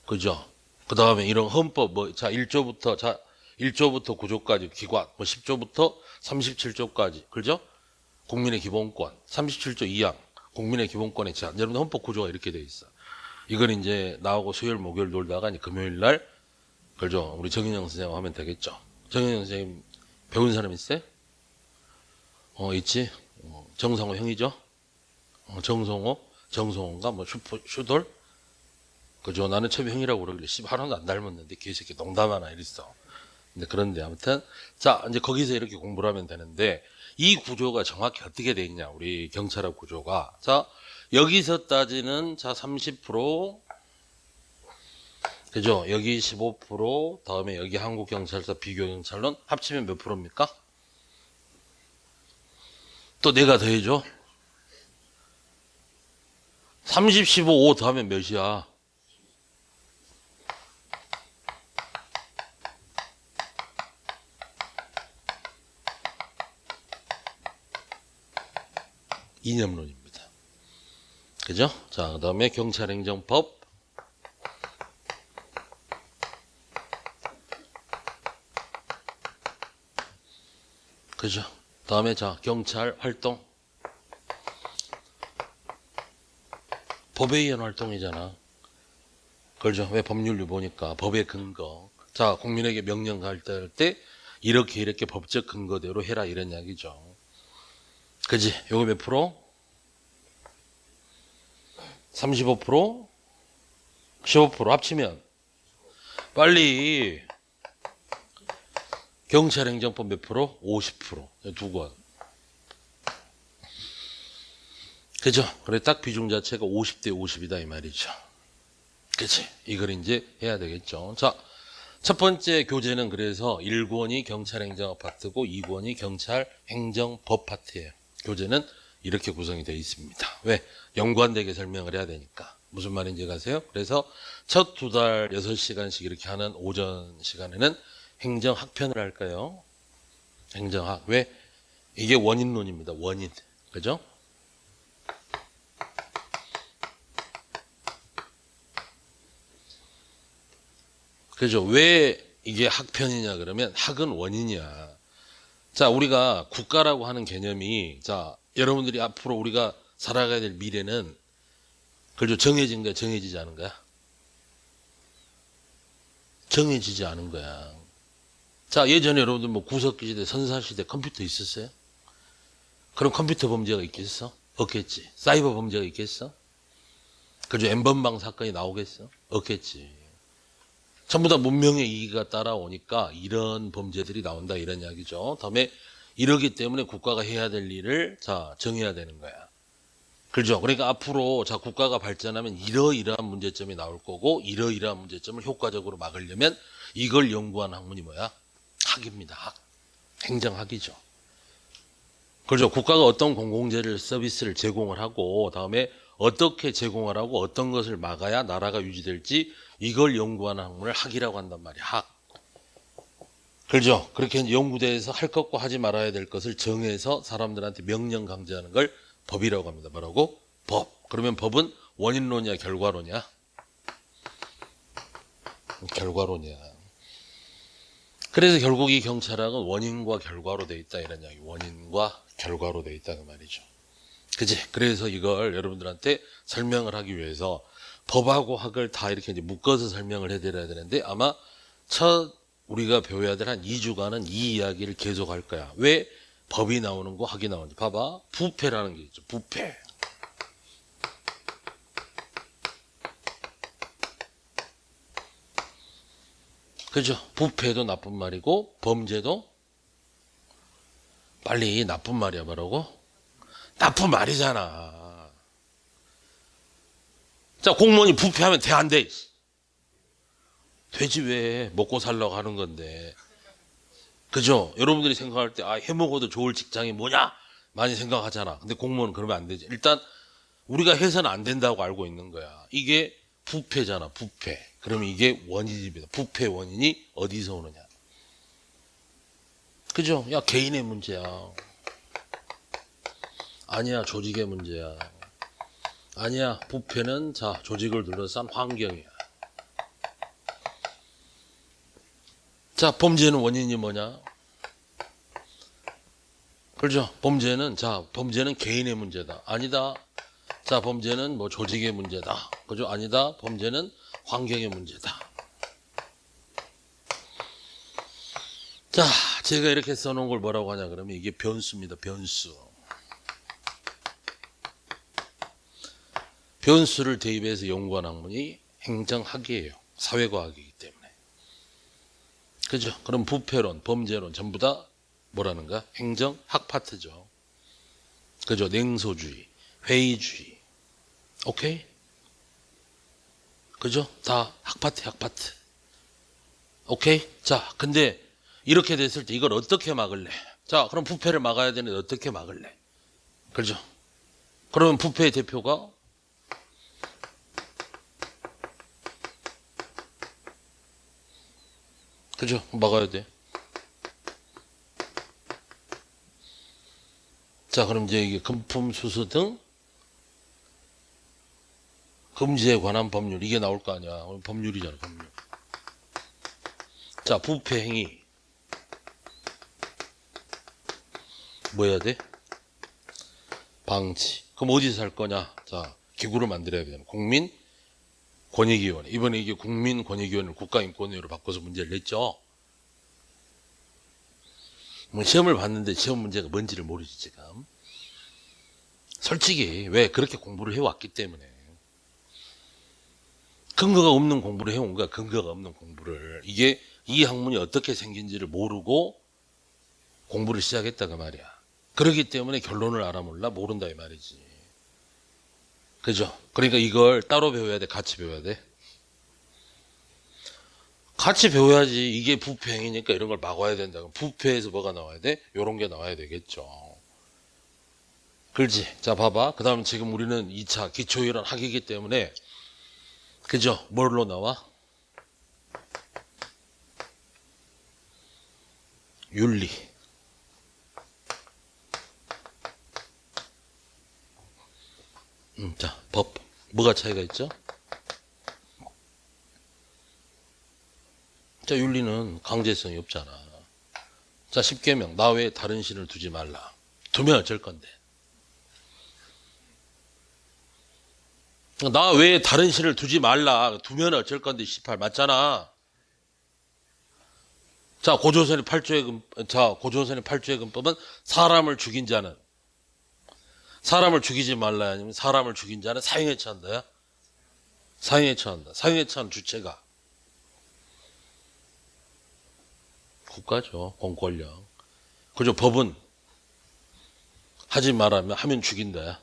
그죠? 그 다음에 이런 헌법, 뭐, 자, 1조부터, 자, 1조부터 9조까지 기관, 뭐 10조부터 37조까지. 그죠? 국민의 기본권. 37조 2항. 국민의 기본권의 제한. 여러분 헌법 구조가 이렇게 돼 있어. 이걸 이제 나오고 수요일, 목요일 놀다가 이제 금요일 날, 그죠? 우리 정인영 선생님 하면 되겠죠? 정인영 선생님 배운 사람 있어요? 있지? 정상호 형이죠? 정성호인가? 뭐 슈돌? 그죠? 나는 처음에 형이라고 그러길래 하나도 안 닮았는데 개새끼 농담하나 이랬어. 근데 그런데 아무튼 자, 이제 거기서 이렇게 공부를 하면 되는데 이 구조가 정확히 어떻게 돼 있냐? 우리 경찰학 구조가. 자, 여기서 따지는 자, 30%. 그죠? 여기 15%, 다음에 여기 한국경찰서 비교경찰론 합치면 몇 프로입니까? 또 내가 더해줘. 30, 15, 5 더하면 몇이야? 2념론입니다. 그죠? 자, 그 다음에 경찰행정법. 그죠? 다음에 자, 경찰 활동. 법에 의한 활동이잖아. 그죠? 왜 법률 유보니까 법의 근거. 자, 국민에게 명령 할 때 이렇게 법적 근거대로 해라 이런 이야기죠. 그지? 요거 몇 프로? 35%? 15% 합치면 빨리 경찰행정법 몇 프로? 50%. 두 권. 그죠? 그래 딱 비중 자체가 50대 50이다 이 말이죠. 그치? 이걸 이제 해야 되겠죠. 자, 첫 번째 교재는 그래서 1권이 경찰행정학 파트고 2권이 경찰행정법 파트예요. 교재는 이렇게 구성이 되어 있습니다. 왜? 연관되게 설명을 해야 되니까. 무슨 말인지 아세요? 그래서 첫 2달 6시간씩 이렇게 하는 오전 시간에는 행정학편을 할까요? 행정학. 왜? 이게 원인론입니다. 원인. 그죠? 그죠? 왜 이게 학편이냐 그러면 학은 원인이야. 자, 우리가 국가라고 하는 개념이 자, 여러분들이 앞으로 우리가 살아가야 될 미래는 그죠? 정해진 거야, 정해지지 않은 거야? 정해지지 않은 거야. 자, 예전에 여러분들 뭐 구석기 시대, 선사시대 컴퓨터 있었어요? 그럼 컴퓨터 범죄가 있겠어? 없겠지. 사이버 범죄가 있겠어? 그죠? N번방 사건이 나오겠어? 없겠지. 전부 다 문명의 이기가 따라오니까 이런 범죄들이 나온다 이런 이야기죠. 다음에 이러기 때문에 국가가 해야 될 일을 자 정해야 되는 거야. 그죠? 그러니까 앞으로 자 국가가 발전하면 이러이러한 문제점이 나올 거고 이러이러한 문제점을 효과적으로 막으려면 이걸 연구한 학문이 뭐야? 학입니다. 학. 행정학이죠. 그렇죠. 국가가 어떤 공공재를 서비스를 제공을 하고 다음에 어떻게 제공을 하고 어떤 것을 막아야 나라가 유지될지 이걸 연구하는 학문을 학이라고 한단 말이야. 학. 그렇죠. 그렇게 연구대에서 할 것과 하지 말아야 될 것을 정해서 사람들한테 명령 강제하는 걸 법이라고 합니다. 뭐라고? 법. 그러면 법은 원인론이야, 결과론이야? 결과론이야. 그래서 결국 이 경찰학은 원인과 결과로 돼 있다 이런 이야기. 원인과 결과로 돼 있다는 말이죠. 그지? 그래서 이걸 여러분들한테 설명을 하기 위해서 법하고 학을 다 이렇게 이제 묶어서 설명을 해드려야 되는데 아마 첫 우리가 배워야 될 한 2주간은 이 이야기를 계속 할 거야. 왜 법이 나오는 거 학이 나오는지. 봐봐. 부패라는 게 있죠. 부패. 그죠? 부패도 나쁜 말이고 범죄도 빨리 나쁜 말이야. 뭐라고? 나쁜 말이잖아. 자, 공무원이 부패하면 돼, 안 돼? 되지 왜? 먹고 살려고 하는 건데. 그죠? 여러분들이 생각할 때, 아, 해먹어도 좋을 직장이 뭐냐? 많이 생각하잖아. 근데 공무원은 그러면 안 되지. 일단, 우리가 해서는 안 된다고 알고 있는 거야. 이게 부패잖아, 부패. 그러면 이게 원인입니다. 부패 원인이 어디서 오느냐? 그죠? 야, 개인의 문제야. 아니야, 조직의 문제야. 아니야, 부패는 자, 조직을 둘러싼 환경이야. 자, 범죄는 원인이 뭐냐? 그렇죠? 범죄는, 자, 범죄는 개인의 문제다. 아니다. 자, 범죄는 뭐 조직의 문제다. 그죠? 아니다. 범죄는 환경의 문제다. 자, 제가 이렇게 써놓은 걸 뭐라고 하냐 그러면 이게 변수입니다. 변수. 변수를 대입해서 연구한 학문이 행정학이에요. 사회과학이기 때문에. 그죠? 그럼 부패론, 범죄론 전부 다 뭐라는가? 행정학 파트죠. 그죠? 냉소주의, 회의주의. 오케이? 그죠? 다 학파트, 학파트. 오케이? 자, 근데 이렇게 됐을 때 이걸 어떻게 막을래? 자, 그럼 부패를 막아야 되는데 어떻게 막을래? 그죠? 그러면 부패의 대표가 그죠? 막아야 돼. 자, 그럼 이제 이게 금품 수수 등 금지에 관한 법률 이게 나올 거 아니야. 법률이잖아, 법률. 자, 부패 행위 뭐 해야 돼? 방치. 그럼 어디서 할 거냐? 자, 기구를 만들어야 되잖아. 국민권익위원회. 이번에 이게 국민권익위원회를 국가인권위원회로 바꿔서 문제를 냈죠. 뭐 시험을 봤는데 시험 문제가 뭔지를 모르지 지금. 솔직히 왜 그렇게 공부를 해왔기 때문에 근거가 없는 공부를 해온 거야. 근거가 없는 공부를. 이게 이 학문이 어떻게 생긴지를 모르고 공부를 시작했다가 말이야. 그렇기 때문에 결론을 알아 몰라 모른다 이 말이지. 그죠? 그러니까 이걸 따로 배워야 돼? 같이 배워야 돼? 같이 배워야지. 이게 부패행위니까 이런 걸 막아야 된다. 부패에서 뭐가 나와야 돼? 요런 게 나와야 되겠죠. 그렇지? 자, 봐봐. 그 다음 지금 우리는 2차 기초이론 학이기 때문에 그죠? 뭘로 나와? 윤리. 자, 법. 뭐가 차이가 있죠? 자, 윤리는 강제성이 없잖아. 자, 10계명. 나 외에 다른 신을 두지 말라. 두면 어쩔 건데. 나 외에 다른 신을 두지 말라. 두면 어쩔 건데 18 맞잖아. 자, 고조선의 8조의 근법은 사람을 죽인 자는 사람을 죽이지 말라 아니면 사람을 죽인 자는 사형에 처한다야? 사형에 처한다. 사형에 처한 주체가 국가죠. 공권력. 그죠? 법은 하지 말라면 하면 죽인다야.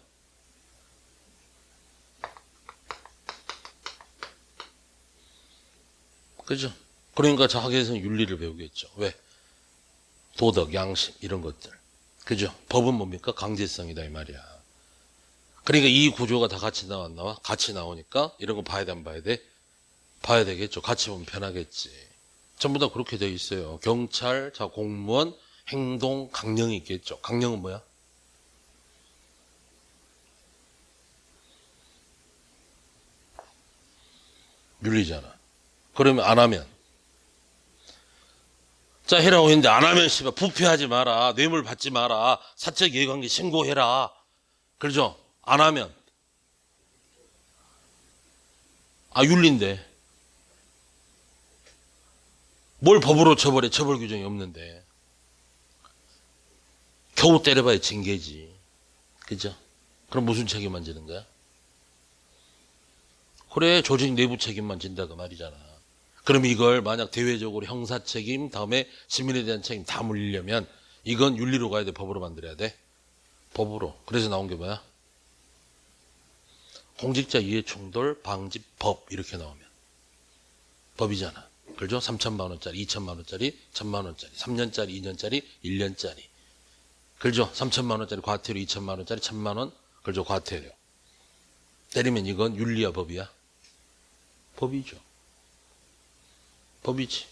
그죠? 그러니까 저 학교에서는 윤리를 배우겠죠. 왜? 도덕, 양심 이런 것들. 그죠? 법은 뭡니까? 강제성이다 이 말이야. 그러니까 이 구조가 다 같이 나와? 같이 나오니까 이런 거 봐야 돼 안 봐야 돼? 봐야 되겠죠. 같이 보면 편하겠지. 전부 다 그렇게 되어 있어요. 경찰, 자 공무원, 행동, 강령이 있겠죠. 강령은 뭐야? 윤리잖아. 그러면 안 하면 자 해라고 했는데 안 하면 씨발 부패하지 마라. 뇌물 받지 마라. 사적 이해관계 신고해라. 그렇죠? 안 하면 윤리인데 뭘 법으로 처벌해. 처벌 규정이 없는데 겨우 때려봐야 징계지. 그죠? 그럼 무슨 책임만 지는 거야? 그래 조직 내부 책임만 진다 그 말이잖아. 그럼 이걸 만약 대외적으로 형사 책임 다음에 시민에 대한 책임 다 물리려면 이건 윤리로 가야 돼? 법으로 만들어야 돼? 법으로. 그래서 나온 게 뭐야? 공직자 이해충돌 방지법 이렇게 나오면 법이잖아. 그죠? 3천만 원짜리, 2천만 원짜리, 1천만 원짜리, 3년짜리, 2년짜리, 1년짜리. 그죠? 3천만 원짜리 과태료, 2천만 원짜리, 1천만 원. 그죠? 과태료. 때리면 이건 윤리야 법이야? 법이죠. 법이지.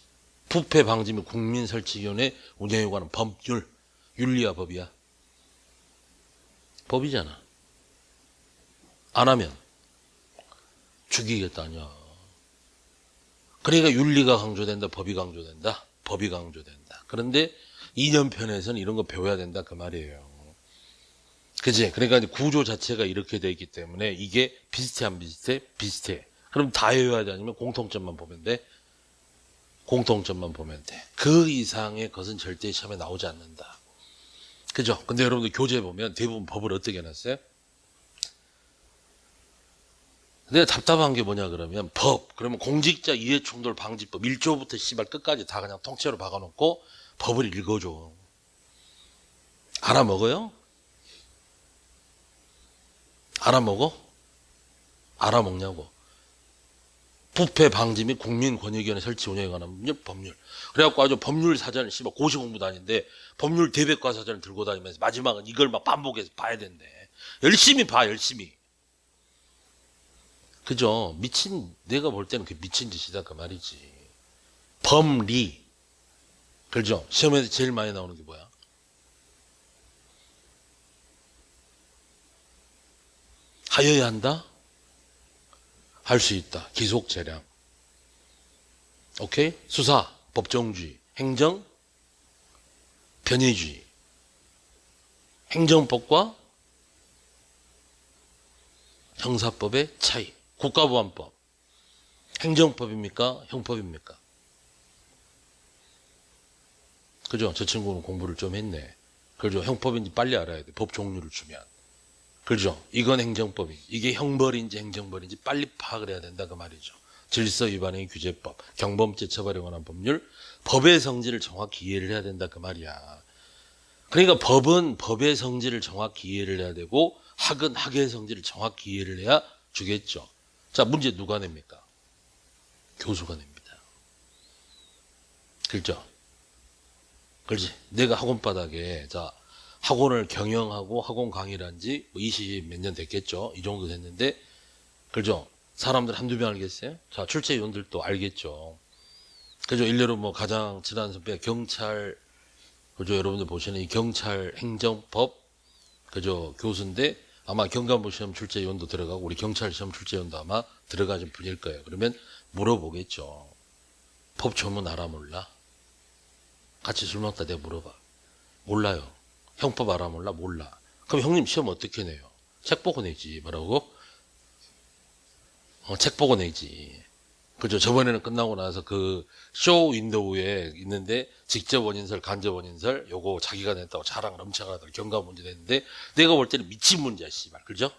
부패 방지 및 국민설치위원회 운영에 관한 법률. 윤리야 법이야? 법이잖아. 안 하면 죽이겠다 아니야. 그러니까 윤리가 강조된다. 법이 강조된다. 법이 강조된다. 그런데 2년편에서는 이런 거 배워야 된다 그 말이에요. 그치? 그러니까 이제 구조 자체가 이렇게 돼 있기 때문에 이게 비슷해 안 비슷해? 비슷해. 그럼 다 외워야 돼 아니면 공통점만 보면 돼? 공통점만 보면 돼. 그 이상의 것은 절대 시험에 나오지 않는다. 그죠? 근데 여러분들 교재 보면 대부분 법을 어떻게 해놨어요? 내가 답답한 게 뭐냐 그러면 법 그러면 공직자 이해충돌 방지법 1조부터 씨발 끝까지 다 그냥 통째로 박아놓고 법을 읽어줘. 알아먹어요? 알아먹어? 알아먹냐고. 부패 방지 및 국민권익위원회 설치 운영에 관한 법률. 그래갖고 아주 법률 사전을 씨발 고시 공부도 아닌데 법률 대백과 사전을 들고 다니면서 마지막은 이걸 막 반복해서 봐야 된대. 열심히 봐 열심히. 그죠? 내가 볼 때는 그 미친 짓이다 그 말이지. 법리. 그죠? 시험에서 제일 많이 나오는 게 뭐야? 하여야 한다? 할 수 있다. 기속 재량. 오케이? 수사, 법정주의, 행정, 편의주의. 행정법과 형사법의 차이. 국가보안법. 행정법입니까? 형법입니까? 그죠? 저 친구는 공부를 좀 했네. 그죠? 형법인지 빨리 알아야 돼. 법 종류를 주면. 그죠? 이건 행정법이. 이게 형벌인지 행정벌인지 빨리 파악을 해야 된다 그 말이죠. 질서 위반행위 규제법, 경범죄 처벌에 관한 법률, 법의 성질을 정확히 이해를 해야 된다 그 말이야. 그러니까 법은 법의 성질을 정확히 이해를 해야 되고 학은 학의 성질을 정확히 이해를 해야 주겠죠. 자, 문제 누가 냅니까? 교수가 냅니다. 그렇죠? 그렇지. 내가 학원 바닥에 자 학원을 경영하고 학원 강의를 한 지 20 몇 년 됐겠죠. 이 정도 됐는데 그죠? 사람들 한두 명 알겠어요? 자, 출제위원들도 알겠죠. 그죠? 일례로 뭐 가장 친한 선배가 경찰 그죠? 여러분들 보시는 이 경찰 행정법 그죠? 교수인데 아마 경감부 시험 출제위원도 들어가고 우리 경찰 시험 출제위원도 아마 들어가는 분일 거예요. 그러면 물어보겠죠. 법 조문 알아 몰라? 같이 술 먹다 내가 물어봐. 몰라요. 형법 알아 몰라? 몰라. 그럼 형님 시험 어떻게 내요? 책 보고 내지. 뭐라고? 책 보고 내지. 그죠? 저번에는 끝나고 나서 그 쇼 윈도우에 있는데 직접 원인설, 간접 원인설 요거 자기가 냈다고 자랑을 엄청 하더라고. 경과 문제 냈는데 내가 볼 때는 미친 문제야, 씨발. 그죠?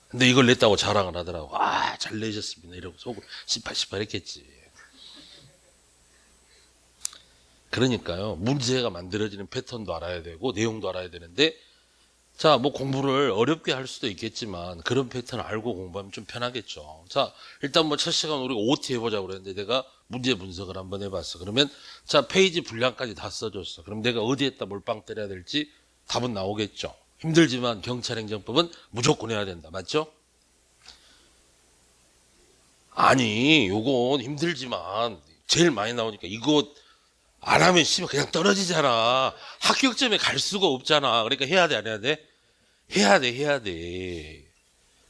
근데 이걸 냈다고 자랑을 하더라고. 아, 잘 내셨습니다. 이러고 속으로 씨팔 했겠지. 그러니까요. 문제가 만들어지는 패턴도 알아야 되고 내용도 알아야 되는데 자, 뭐 공부를 어렵게 할 수도 있겠지만 그런 패턴 알고 공부하면 좀 편하겠죠. 자, 일단 뭐 첫 시간 우리가 OT 해보자고 그랬는데 내가 문제 분석을 한번 해봤어. 그러면 자, 페이지 분량까지 다 써줬어. 그럼 내가 어디에다 몰빵 때려야 될지 답은 나오겠죠. 힘들지만 경찰행정법은 무조건 해야 된다. 맞죠? 아니, 요건 힘들지만 제일 많이 나오니까 이거 안 하면 씨발 그냥 떨어지잖아. 합격점에 갈 수가 없잖아. 그러니까 해야 돼, 안 해야 돼? 해야 돼.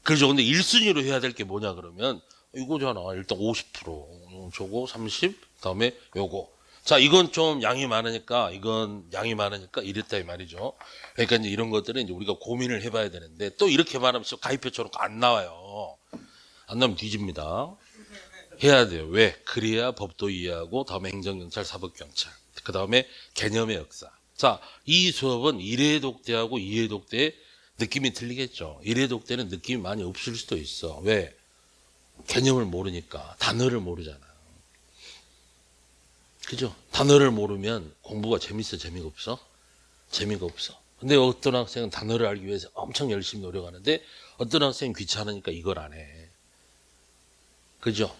그렇죠. 근데 1순위로 해야 될 게 뭐냐 그러면 이거잖아. 일단 50%, 저거 30, 그다음에 요거. 자, 이건 좀 양이 많으니까 이랬다 이 말이죠. 그러니까 이제 이런 것들은 이제 우리가 고민을 해봐야 되는데 또 이렇게 말하면 가입표처럼 안 나와요. 안 나오면 뒤집니다. 해야 돼요. 왜? 그래야 법도 이해하고 다음에 행정경찰, 사법경찰, 그 다음에 개념의 역사. 자, 이 수업은 1회 독대하고 2회 독대 느낌이 틀리겠죠. 1회 독대는 느낌이 많이 없을 수도 있어. 왜? 개념을 모르니까. 단어를 모르잖아. 그죠? 단어를 모르면 공부가 재밌어, 재미가 없어? 재미가 없어. 근데 어떤 학생은 단어를 알기 위해서 엄청 열심히 노력하는데 어떤 학생은 귀찮으니까 이걸 안 해. 그죠?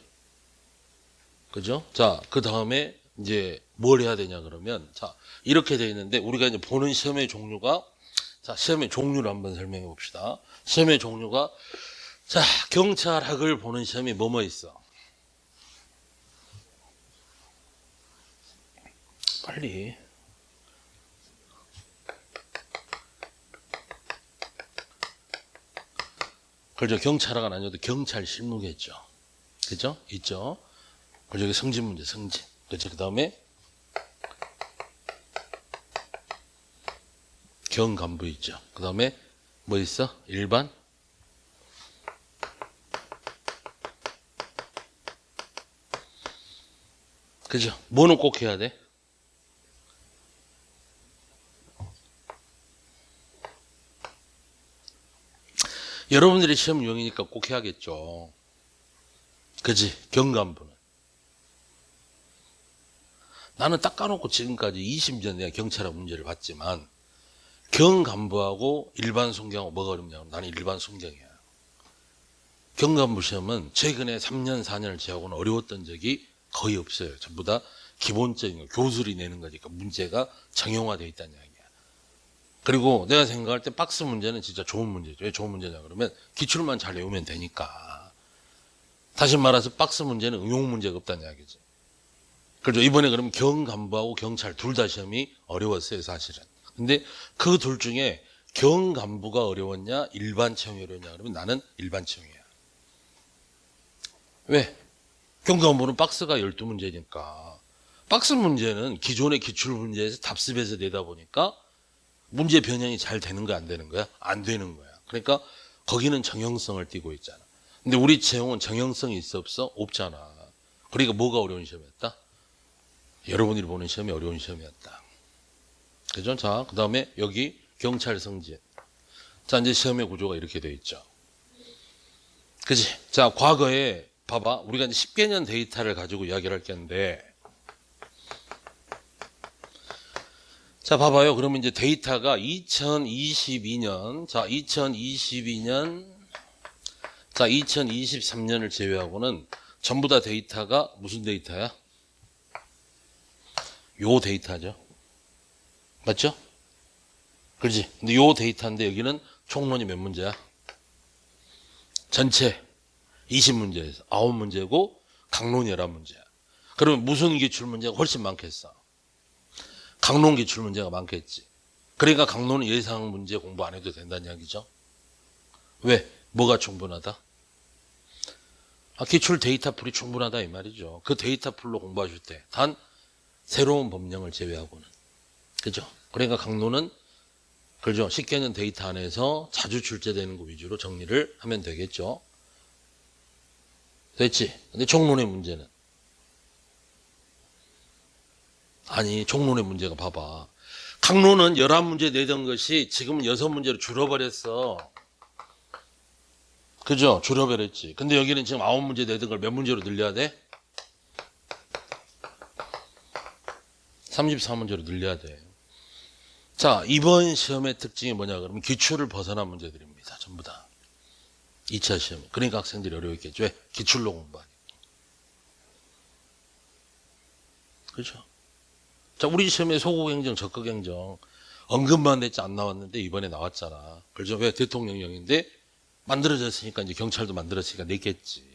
그죠? 자, 그 다음에 이제 뭘 해야 되냐 그러면 자, 이렇게 돼 있는데 우리가 이제 보는 시험의 종류가 자, 시험의 종류를 한번 설명해 봅시다. 시험의 종류가 자, 경찰학을 보는 시험이 뭐뭐 있어? 빨리. 그죠? 경찰학은 아니어도 경찰 실무겠죠. 그죠? 있죠? 그죠? 성진 문제, 성진. 그죠? 그 다음에 경간부 있죠. 그 다음에 뭐 있어? 일반? 그죠? 뭐는 꼭 해야 돼? 여러분들이 시험 유형이니까 꼭 해야겠죠. 그지? 경간부는. 나는 딱 까놓고 지금까지 20년 내가 경찰학 문제를 봤지만 경간부하고 일반 송경하고 뭐가 어렵냐고. 나는 일반 송경이야. 경간부 시험은 최근에 3년, 4년을 제하고는 어려웠던 적이 거의 없어요. 전부 다 기본적인 거, 교수들이 내는 거니까 문제가 정형화되어 있다는 이야기야. 그리고 내가 생각할 때 박스 문제는 진짜 좋은 문제죠. 왜 좋은 문제냐 그러면 기출만 잘 외우면 되니까. 다시 말해서 박스 문제는 응용 문제가 없다는 이야기지. 그렇죠. 이번에 그러면 경간부하고 경찰 둘 다 시험이 어려웠어요, 사실은. 근데 그 둘 중에 경간부가 어려웠냐, 일반 채용이 어려웠냐 그러면 나는 일반 채용이야. 왜? 경간부는 박스가 12문제니까. 박스 문제는 기존의 기출 문제에서 답습에서 내다 보니까 문제 변형이 잘 되는 거야, 안 되는 거야? 안 되는 거야. 그러니까 거기는 정형성을 띠고 있잖아. 근데 우리 채용은 정형성이 있어 없어? 없잖아. 그러니까 뭐가 어려운 시험이었다? 여러분이 보는 시험이 어려운 시험이었다. 그죠? 자, 그 다음에 여기 경찰 성진. 자, 이제 시험의 구조가 이렇게 되어 있죠. 그지? 자, 과거에 봐봐. 우리가 이제 10개년 데이터를 가지고 이야기를 할 건데 자, 봐봐요. 그러면 이제 데이터가 2022년, 자, 2023년을 제외하고는 전부 다 데이터가 무슨 데이터야? 요 데이터죠. 맞죠? 그렇지? 근데 요 데이터인데 여기는 총론이 몇 문제야? 전체 20문제에서 9문제고 강론이 11문제야. 그러면 무슨 기출 문제가 훨씬 많겠어? 강론 기출 문제가 많겠지. 그러니까 강론은 예상 문제 공부 안 해도 된다는 이야기죠. 왜? 뭐가 충분하다? 기출 데이터 풀이 충분하다 이 말이죠. 그 데이터 풀로 공부하실 때 단 새로운 법령을 제외하고는. 그죠? 그러니까 강론은 그죠? 10개년 데이터 안에서 자주 출제되는 거 위주로 정리를 하면 되겠죠. 됐지? 근데 총론의 문제는? 아니, 총론의 문제가 봐봐. 강론은 11문제 내던 것이 지금은 6문제로 줄어버렸어. 그죠? 줄어버렸지. 근데 여기는 지금 9문제 내던 걸 몇 문제로 늘려야 돼? 34문제로 늘려야 돼. 자, 이번 시험의 특징이 뭐냐 그러면 기출을 벗어난 문제들입니다. 전부 다. 2차 시험. 그러니까 학생들이 어려웠겠죠. 왜? 기출로 공부하니까. 그죠? 자, 우리 시험에 소극행정, 적극행정 언급만 했지 안 나왔는데 이번에 나왔잖아. 그죠? 왜? 대통령령인데 만들어졌으니까 이제 경찰도 만들었으니까 냈겠지.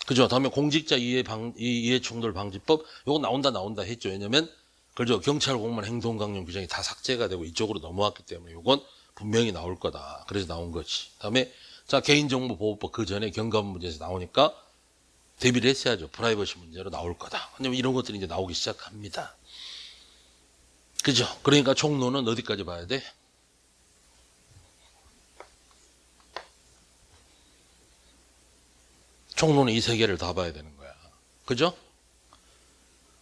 그죠? 다음에 공직자 이해 충돌 방지법 요거 나온다 했죠. 왜냐면 그죠? 경찰 공무원 행동 강령 규정이 다 삭제가 되고 이쪽으로 넘어왔기 때문에 요건 분명히 나올 거다. 그래서 나온 거지. 다음에 자, 개인정보보호법 그 전에 경감 문제에서 나오니까 대비를 했어야죠. 프라이버시 문제로 나올 거다. 왜냐면 이런 것들이 이제 나오기 시작합니다. 그죠? 그러니까 총론은 어디까지 봐야 돼? 총론은 이 세 개를 다 봐야 되는 거야. 그죠?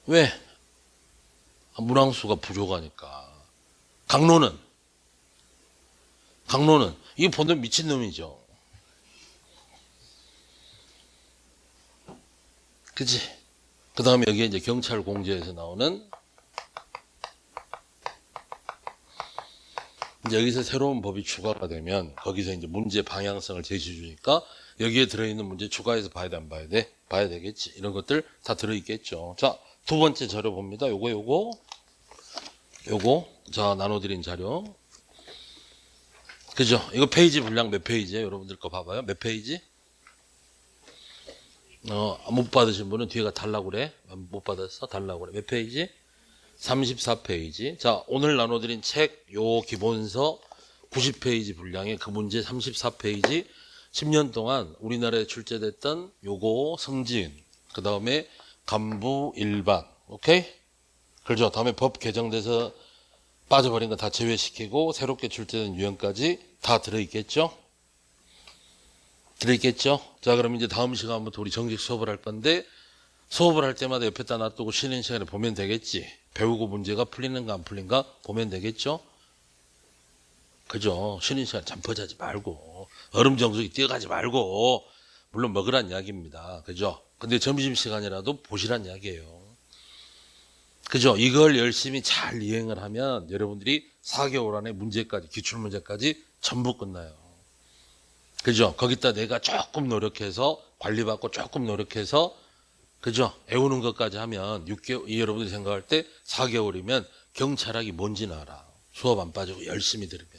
왜? 문항수가 부족하니까. 강론은 이게 보면 미친놈이죠. 그치? 그 다음에 여기에 이제 경찰 공제에서 나오는 이제 여기서 새로운 법이 추가가 되면 거기서 이제 문제 방향성을 제시해 주니까 여기에 들어있는 문제 추가해서 봐야 돼, 안 봐야 돼? 봐야 되겠지. 이런 것들 다 들어있겠죠. 자, 두 번째 자료 봅니다. 요거. 자, 나눠드린 자료. 그죠? 이거 페이지 분량 몇 페이지예요? 여러분들 거 봐봐요. 몇 페이지? 못 받으신 분은 뒤에가 달라고 그래. 못 받았어? 달라고 그래. 몇 페이지? 34페이지. 자, 오늘 나눠드린 책, 요 기본서 90페이지 분량의 그 문제 34페이지. 10년 동안 우리나라에 출제됐던 요거 성진, 그 다음에 간부 일반, 오케이? 그렇죠? 다음에 법 개정돼서 빠져버린 거 다 제외시키고 새롭게 출제된 유형까지 다 들어있겠죠? 자, 그럼 이제 다음 시간부터 우리 정식 수업을 할 건데 수업을 할 때마다 옆에다 놔두고 쉬는 시간에 보면 되겠지. 배우고 문제가 풀리는가 안 풀린가 보면 되겠죠? 그죠? 쉬는 시간 잠퍼 자지 말고 얼음 정수기 뛰어가지 말고 물론 먹으란 이야기입니다. 그죠? 근데 점심시간이라도 보시란 이야기예요. 그죠? 이걸 열심히 잘 이행을 하면 여러분들이 4개월 안에 문제까지 기출문제까지 전부 끝나요. 그죠? 거기다 내가 조금 노력해서 관리받고 조금 노력해서 그죠? 애우는 것까지 하면 6개월, 여러분들이 생각할 때 4개월이면 경찰학이 뭔지는 알아. 수업 안 빠지고 열심히 들으면.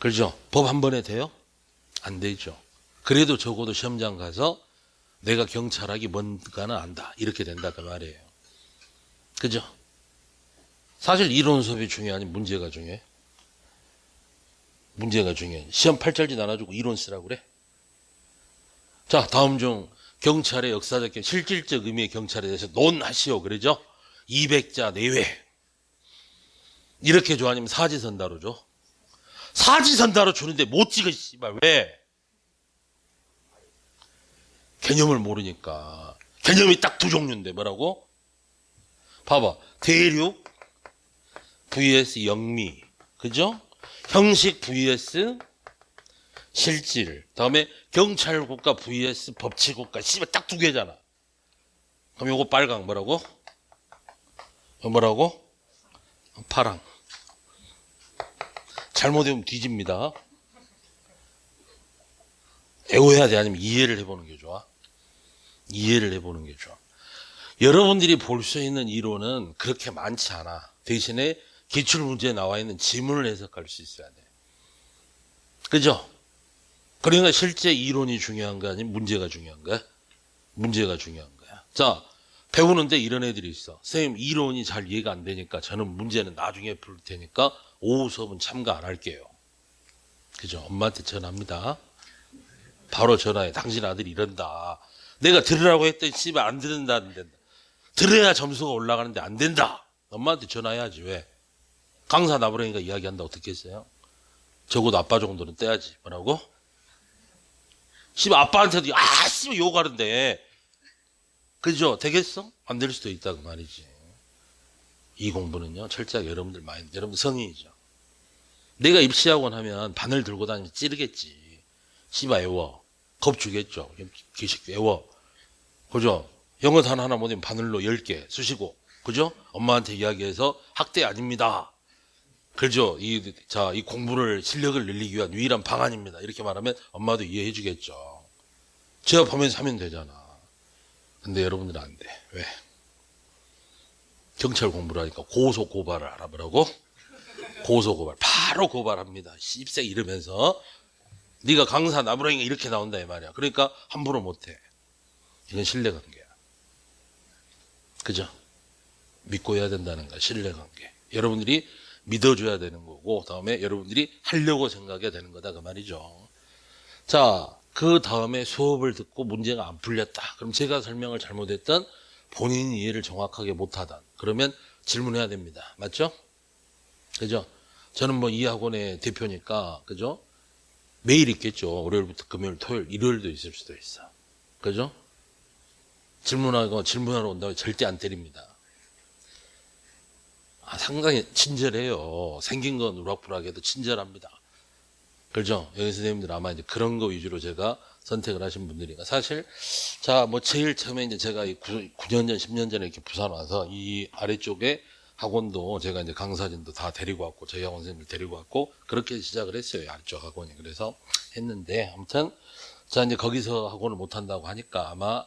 그죠? 법 한 번에 돼요? 안 되죠. 그래도 적어도 시험장 가서 내가 경찰학이 뭔가는 안다. 이렇게 된다 그 말이에요. 그죠? 사실 이론 수업이 중요하니 문제가 중요해. 문제가 중요해. 시험 8절지 나눠주고 이론 쓰라고 그래. 자, 다음 중 경찰의 역사적, 실질적 의미의 경찰에 대해서 논하시오. 그러죠? 200자 내외. 이렇게 줘? 아니면 사지선다로 줘? 사지선다로 주는데 못 찍어, 씨발. 왜? 개념을 모르니까. 개념이 딱 두 종류인데 뭐라고? 봐봐. 대륙 vs 영미. 그죠? 형식 vs 실질. 다음에 경찰국가 vs 법치국가. 씨발 딱 두 개잖아. 그럼 요거 빨강 뭐라고? 뭐라고? 파랑. 잘못하면 뒤집니다. 애워야 돼? 아니면 이해를 해보는 게 좋아? 이해를 해보는 게 좋아. 여러분들이 볼 수 있는 이론은 그렇게 많지 않아. 대신에 기출문제에 나와 있는 지문을 해석할 수 있어야 돼. 그죠? 그러니까 실제 이론이 중요한 거 아니면 문제가 중요한 거야? 문제가 중요한 거야. 자, 배우는데 이런 애들이 있어. 선생님, 이론이 잘 이해가 안 되니까 저는 문제는 나중에 풀 테니까 오후 수업은 참가 안 할게요. 그죠? 엄마한테 전화합니다. 바로 전화해. 당신 아들이 이런다. 내가 들으라고 했더니 씨발 안 듣는다, 안 된다. 들어야 점수가 올라가는데 안 된다. 엄마한테 전화해야지. 왜? 강사 나부랭이가 이야기한다고 듣겠어요? 적어도 아빠 정도는 떼야지. 뭐라고? 씨발 아빠한테도 씨발 욕하는데 그죠? 되겠어? 안 될 수도 있다 그 말이지. 이 공부는요 철저하게 여러분들 성인이죠. 내가 입시학원 하면 바늘 들고 다니면 찌르겠지. 씨발 애워. 겁 주겠죠. 개새끼 애워. 그죠? 영어 단어 하나 못하면 바늘로 10개 쑤시고. 그죠? 엄마한테 이야기해서 학대 아닙니다. 그죠? 이 공부를 실력을 늘리기 위한 유일한 방안입니다. 이렇게 말하면 엄마도 이해해 주겠죠. 제압하면서 하면 되잖아. 근데 여러분들은 안 돼. 왜? 경찰 공부를 하니까 고소 고발을 알아보라고? 고소 고발. 바로 고발합니다. 씹새 이러면서 네가 강사 나부랭이 이렇게 나온다 이 말이야. 그러니까 함부로 못해. 이건 신뢰관계야. 그죠? 믿고 해야 된다는 거야. 신뢰관계. 여러분들이 믿어줘야 되는 거고 다음에 여러분들이 하려고 생각해야 되는 거다 그 말이죠. 자, 그 다음에 수업을 듣고 문제가 안 풀렸다. 그럼 제가 설명을 잘못했던 본인이 이해를 정확하게 못하다. 그러면 질문해야 됩니다. 맞죠? 그죠? 저는 뭐 이 학원의 대표니까 그죠? 매일 있겠죠. 월요일부터 금요일, 토요일, 일요일도 있을 수도 있어. 그죠? 질문하러 온다고 절대 안 때립니다. 상당히 친절해요. 생긴 건 우락부락해도 친절합니다. 그죠? 여기 선생님들 아마 이제 그런 거 위주로 제가 선택을 하신 분들이니까. 사실, 뭐 제일 처음에 이제 제가 9년 전, 10년 전에 이렇게 부산 와서 이 아래쪽에 학원도 제가 이제 강사진도 다 데리고 왔고, 저희 학원 선생님들 데리고 왔고, 그렇게 시작을 했어요. 아래쪽 학원이. 그래서 했는데, 아무튼, 이제 거기서 학원을 못 한다고 하니까 아마,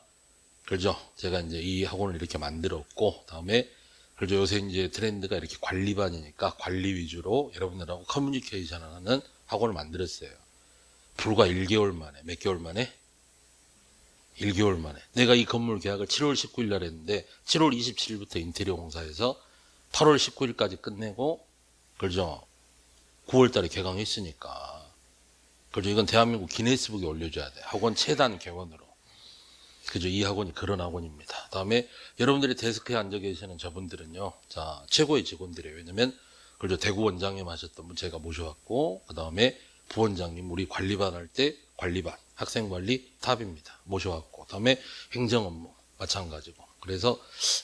그죠? 제가 이제 이 학원을 이렇게 만들었고, 다음에 그래서 요새 이제 트렌드가 이렇게 관리반이니까 관리 위주로 여러분들하고 커뮤니케이션을 하는 학원을 만들었어요. 불과 1개월 만에, 몇 개월 만에? 1개월 만에. 내가 이 건물 계약을 7월 19일 날 했는데 7월 27일부터 인테리어 공사해서 8월 19일까지 끝내고 그죠? 9월 달에 개강했으니까. 그죠? 이건 대한민국 기네스북에 올려줘야 돼. 학원 최단 개원으로. 그죠? 이 학원이 그런 학원입니다. 다음에 여러분들이 데스크에 앉아 계시는 저분들은요, 최고의 직원들이에요. 왜냐면, 그죠? 대구 원장님 하셨던 분 제가 모셔왔고, 그 다음에 부원장님, 우리 관리반 할 때 관리반, 학생관리 탑입니다. 모셔왔고, 그 다음에 행정 업무 마찬가지고. 그래서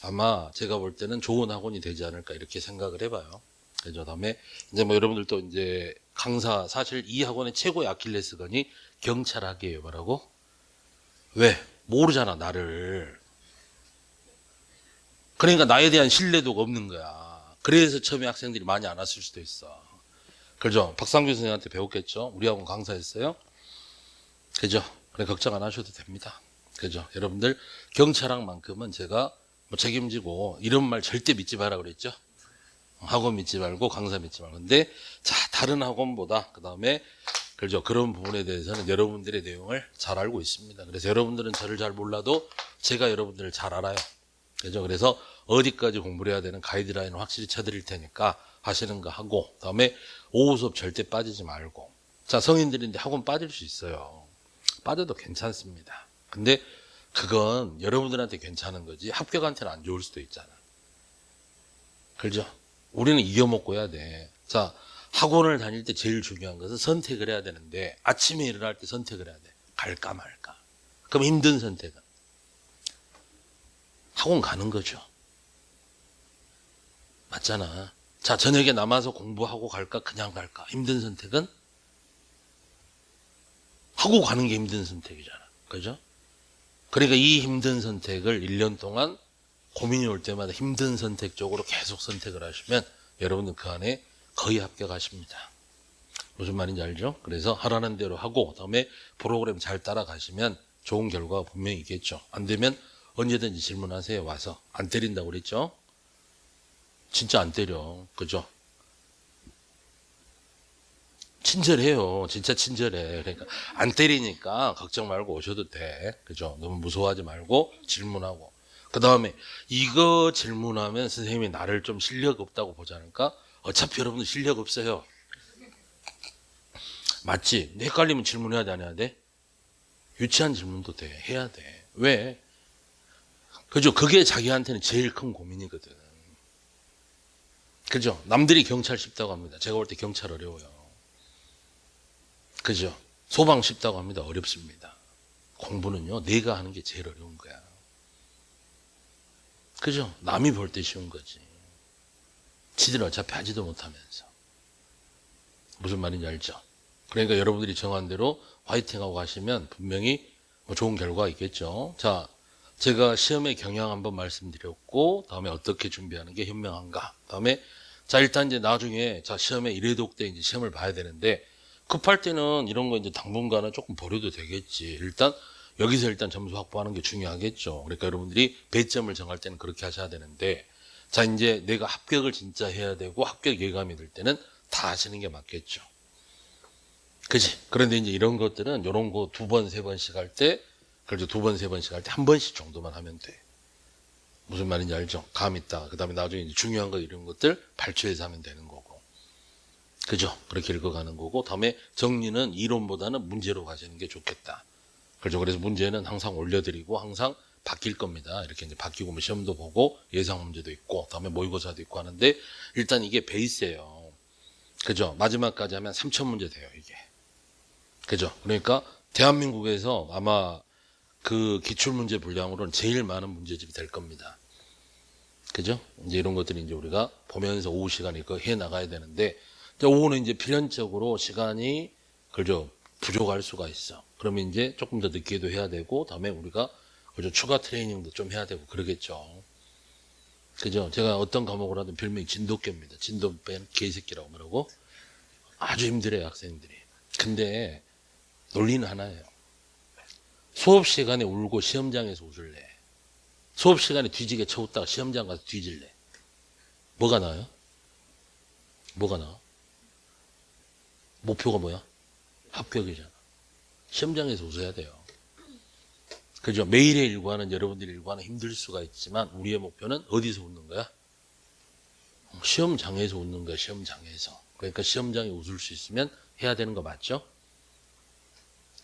아마 제가 볼 때는 좋은 학원이 되지 않을까 이렇게 생각을 해봐요. 그죠? 다음에 이제 뭐 여러분들도 이제 강사, 사실 이 학원의 최고의 아킬레스건이 경찰학이에요. 뭐라고? 왜? 모르잖아, 나를. 그러니까 나에 대한 신뢰도가 없는 거야. 그래서 처음에 학생들이 많이 안 왔을 수도 있어. 그죠? 박상규 선생님한테 배웠겠죠? 우리 학원 강사했어요? 그죠? 그래, 걱정 안 하셔도 됩니다. 그죠? 여러분들, 경찰학만큼은 제가 뭐 책임지고, 이런 말 절대 믿지 마라 그랬죠? 학원 믿지 말고, 강사 믿지 말고. 근데, 다른 학원보다, 그 다음에, 그죠? 그런 부분에 대해서는 여러분들의 내용을 잘 알고 있습니다. 그래서 여러분들은 저를 잘 몰라도 제가 여러분들을 잘 알아요. 그죠? 그래서 어디까지 공부를 해야 되는 가이드라인을 확실히 쳐드릴 테니까 하시는 거 하고, 다음에 오후 수업 절대 빠지지 말고. 성인들인데 학원 빠질 수 있어요. 빠져도 괜찮습니다. 근데 그건 여러분들한테 괜찮은 거지 합격한테는 안 좋을 수도 있잖아. 그죠? 우리는 이겨먹고 해야 돼. 학원을 다닐 때 제일 중요한 것은 선택을 해야 되는데 아침에 일어날 때 선택을 해야 돼. 갈까 말까. 그럼 힘든 선택은 학원 가는 거죠. 맞잖아. 저녁에 남아서 공부하고 갈까 그냥 갈까. 힘든 선택은 하고 가는 게 힘든 선택이잖아. 그죠? 그러니까 이 힘든 선택을 1년 동안 고민이 올 때마다 힘든 선택 쪽으로 계속 선택을 하시면 여러분들 그 안에 거의 합격하십니다. 무슨 말인지 알죠? 그래서 하라는 대로 하고 다음에 프로그램 잘 따라가시면 좋은 결과가 분명히 있겠죠. 안 되면 언제든지 질문하세요. 와서. 안 때린다고 그랬죠? 진짜 안 때려. 그죠? 친절해요. 진짜 친절해. 그러니까 안 때리니까 걱정 말고 오셔도 돼. 그죠? 너무 무서워하지 말고 질문하고. 그 다음에 이거 질문하면 선생님이 나를 좀 실력 없다고 보지 않을까? 어차피 여러분들 실력 없어요. 맞지? 헷갈리면 질문해야 돼, 안 해야 돼? 유치한 질문도 돼. 해야 돼. 왜? 그죠? 그게 자기한테는 제일 큰 고민이거든. 그죠? 남들이 경찰 쉽다고 합니다. 제가 볼 때 경찰 어려워요. 그죠? 소방 쉽다고 합니다. 어렵습니다. 공부는요, 내가 하는 게 제일 어려운 거야. 그죠? 남이 볼 때 쉬운 거지. 지들 어차피 하지도 못하면서. 무슨 말인지 알죠? 그러니까 여러분들이 정한 대로 화이팅하고 가시면 분명히 뭐 좋은 결과가 있겠죠. 자, 제가 시험의 경향 한번 말씀드렸고, 다음에 어떻게 준비하는 게 현명한가. 다음에, 자, 일단 이제 나중에, 자, 시험에 이래독 때 이제 시험을 봐야 되는데, 급할 때는 이런 거 이제 당분간은 조금 버려도 되겠지. 일단, 여기서 일단 점수 확보하는 게 중요하겠죠. 그러니까 여러분들이 배점을 정할 때는 그렇게 하셔야 되는데, 자, 이제 내가 합격을 진짜 해야 되고, 합격 예감이 들 때는 다 하시는 게 맞겠죠. 그지? 그런데 이제 이런 것들은, 이런 거 2번, 3번씩 할 때, 그래도 2번, 3번씩 할 때 1번씩 정도만 하면 돼. 무슨 말인지 알죠? 감 있다. 그 다음에 나중에 이제 중요한 거 이런 것들 발췌해서 하면 되는 거고. 그죠? 그렇게 읽어가는 거고. 다음에 정리는 이론보다는 문제로 가시는 게 좋겠다. 그죠? 그래서 문제는 항상 올려드리고 항상 바뀔 겁니다. 이렇게 이제 바뀌고 뭐 시험도 보고 예상 문제도 있고, 다음에 모의고사도 있고 하는데 일단 이게 베이스예요. 그죠? 마지막까지 하면 3,000문제 돼요, 이게. 그죠? 그러니까 대한민국에서 아마 그 기출문제 분량으로는 제일 많은 문제집이 될 겁니다. 그죠? 이제 이런 것들이 이제 우리가 보면서 오후 시간에 이거 해 나가야 되는데, 오후는 이제 필연적으로 시간이, 그죠? 부족할 수가 있어. 그러면 이제 조금 더 늦게도 해야 되고, 다음에 우리가, 그죠? 추가 트레이닝도 좀 해야 되고, 그러겠죠. 그죠? 제가 어떤 과목을 하든 별명이 진돗개입니다. 진돗개는 개새끼라고 뭐라고? 아주 힘들어요, 학생들이. 근데, 논리는 하나예요. 수업 시간에 울고 시험장에서 웃을래? 수업 시간에 뒤지게 쳐웃다가 시험장 가서 뒤질래? 뭐가 나아요? 뭐가 나아? 목표가 뭐야? 합격이잖아. 시험장에서 웃어야 돼요. 그죠? 매일의 일과는, 여러분들의 일과는 힘들 수가 있지만 우리의 목표는 어디서 웃는 거야? 시험장에서 웃는 거야. 시험장에서. 그러니까 시험장에 웃을 수 있으면 해야 되는 거 맞죠?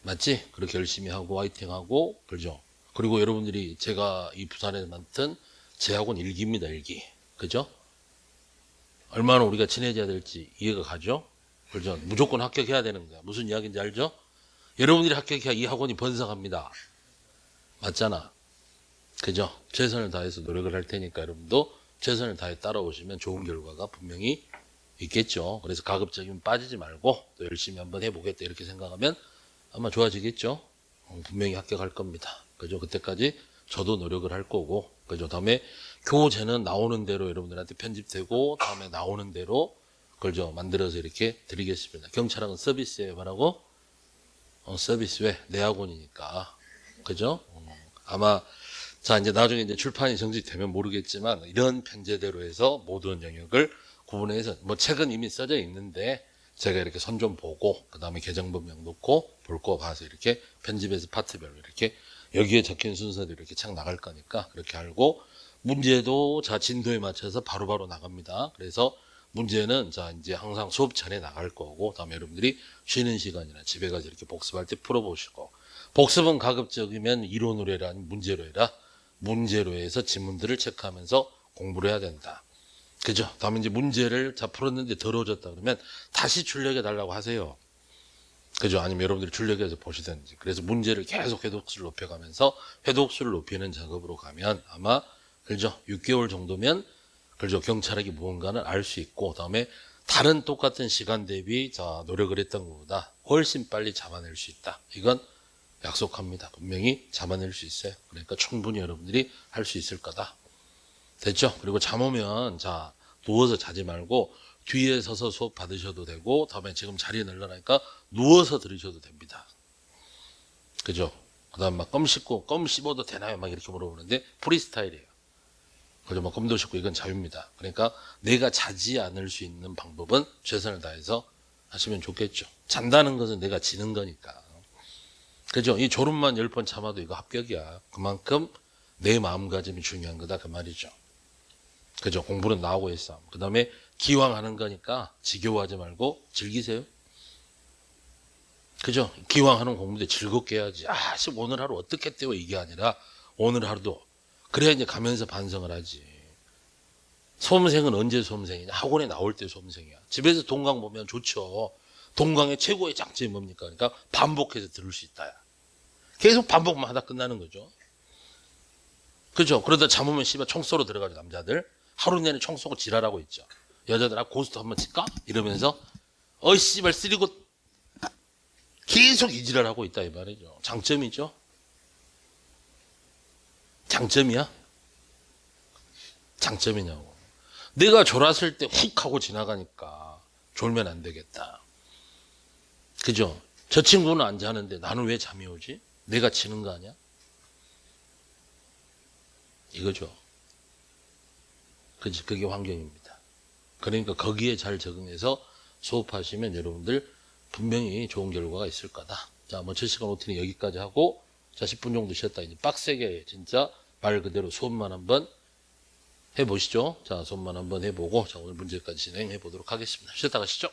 맞지? 그렇게 열심히 하고 화이팅하고, 그죠? 그리고 여러분들이 제가 이 부산에서 맡은 제 학원 1기입니다. 1기. 그죠? 얼마나 우리가 친해져야 될지 이해가 가죠? 그죠? 무조건 합격해야 되는 거야. 무슨 이야기인지 알죠? 여러분들이 합격해야 이 학원이 번성합니다. 맞잖아. 그죠? 최선을 다해서 노력을 할 테니까 여러분도 최선을 다해 따라오시면 좋은 결과가 분명히 있겠죠. 그래서 가급적이면 빠지지 말고 또 열심히 한번 해보겠다 이렇게 생각하면 아마 좋아지겠죠. 분명히 합격할 겁니다. 그죠? 그때까지 저도 노력을 할 거고, 그죠? 다음에 교재는 나오는 대로 여러분들한테 편집되고, 다음에 나오는 대로 그죠? 만들어서 이렇게 드리겠습니다. 경찰학은 서비스예요. 뭐라고? 서비스. 왜? 내 학원이니까. 그죠? 아마 자 이제 나중에 이제 출판이 정식되면 모르겠지만 이런 편제대로 해서 모든 영역을 구분해서 뭐 책은 이미 써져 있는데 제가 이렇게 선 좀 보고 그 다음에 개정본명 놓고 볼 거 봐서 이렇게 편집해서 파트별로 이렇게 여기에 적힌 순서대로 이렇게 책 나갈 거니까 그렇게 알고 문제도 자 진도에 맞춰서 바로바로 나갑니다. 그래서 문제는 자 이제 항상 수업 전에 나갈 거고 다음에 여러분들이 쉬는 시간이나 집에 가서 이렇게 복습할 때 풀어보시고 복습은 가급적이면 이론으로 해라 아니면 문제로 해라. 문제로 해서 지문들을 체크하면서 공부를 해야 된다. 그죠? 다음에 이제 문제를 다 풀었는데 더러워졌다 그러면 다시 출력해 달라고 하세요. 그죠? 아니면 여러분들이 출력해서 보시든지. 그래서 문제를 계속 회독수를 높여가면서 회독수를 높이는 작업으로 가면 아마 그죠? 6개월 정도면 그죠? 경찰학이 무언가는 알 수 있고 다음에 다른 똑같은 시간 대비 자 노력을 했던 것보다 훨씬 빨리 잡아낼 수 있다. 이건 약속합니다. 분명히 잡아낼 수 있어요. 그러니까 충분히 여러분들이 할 수 있을 거다. 됐죠? 그리고 잠 오면 자 누워서 자지 말고 뒤에 서서 수업 받으셔도 되고 다음에 지금 자리에 늘어나니까 누워서 들으셔도 됩니다. 그죠? 그 다음 막 껌 씹고 껌 씹어도 되나요? 막 이렇게 물어보는데 프리스타일이에요. 그죠? 뭐 껌도 씹고 이건 자유입니다. 그러니까 내가 자지 않을 수 있는 방법은 최선을 다해서 하시면 좋겠죠. 잔다는 것은 내가 지는 거니까. 그죠? 이 졸음만 10번 참아도 이거 합격이야. 그만큼 내 마음가짐이 중요한 거다 그 말이죠. 그죠? 공부는 나오고 있어. 그 다음에 기왕 하는 거니까 지겨워하지 말고 즐기세요. 그죠? 기왕 하는 공부인데 즐겁게 해야지. 아, 오늘 하루 어떻게 때워 이게 아니라 오늘 하루도. 그래야 이제 가면서 반성을 하지. 수험생은 언제 수험생이냐? 학원에 나올 때 수험생이야. 집에서 동강 보면 좋죠. 동강의 최고의 장점이 뭡니까? 그러니까 반복해서 들을 수 있다. 계속 반복만 하다 끝나는 거죠. 그죠? 그러다 잠으면 씨발 총 쏘러 들어가죠, 남자들. 하루 내내 총 쏘고 지랄하고 있죠. 여자들, 고스트 한번 칠까? 이러면서, 씨발, 쓰리고, 계속 이 지랄하고 있다, 이 말이죠. 장점이죠? 장점이야? 장점이냐고. 내가 졸았을 때 훅 하고 지나가니까 졸면 안 되겠다. 그죠? 저 친구는 안 자는데 나는 왜 잠이 오지? 내가 지는 거 아니야? 이거죠. 그치, 그게 환경입니다. 그러니까 거기에 잘 적응해서 수업하시면 여러분들 분명히 좋은 결과가 있을 거다. 자, 첫 시간 오티는 여기까지 하고, 자, 10분 정도 쉬었다. 이제 빡세게 진짜 말 그대로 수업만 한번 해보시죠. 자, 수업만 한번 해보고, 자, 오늘 문제까지 진행해 보도록 하겠습니다. 쉬었다 가시죠.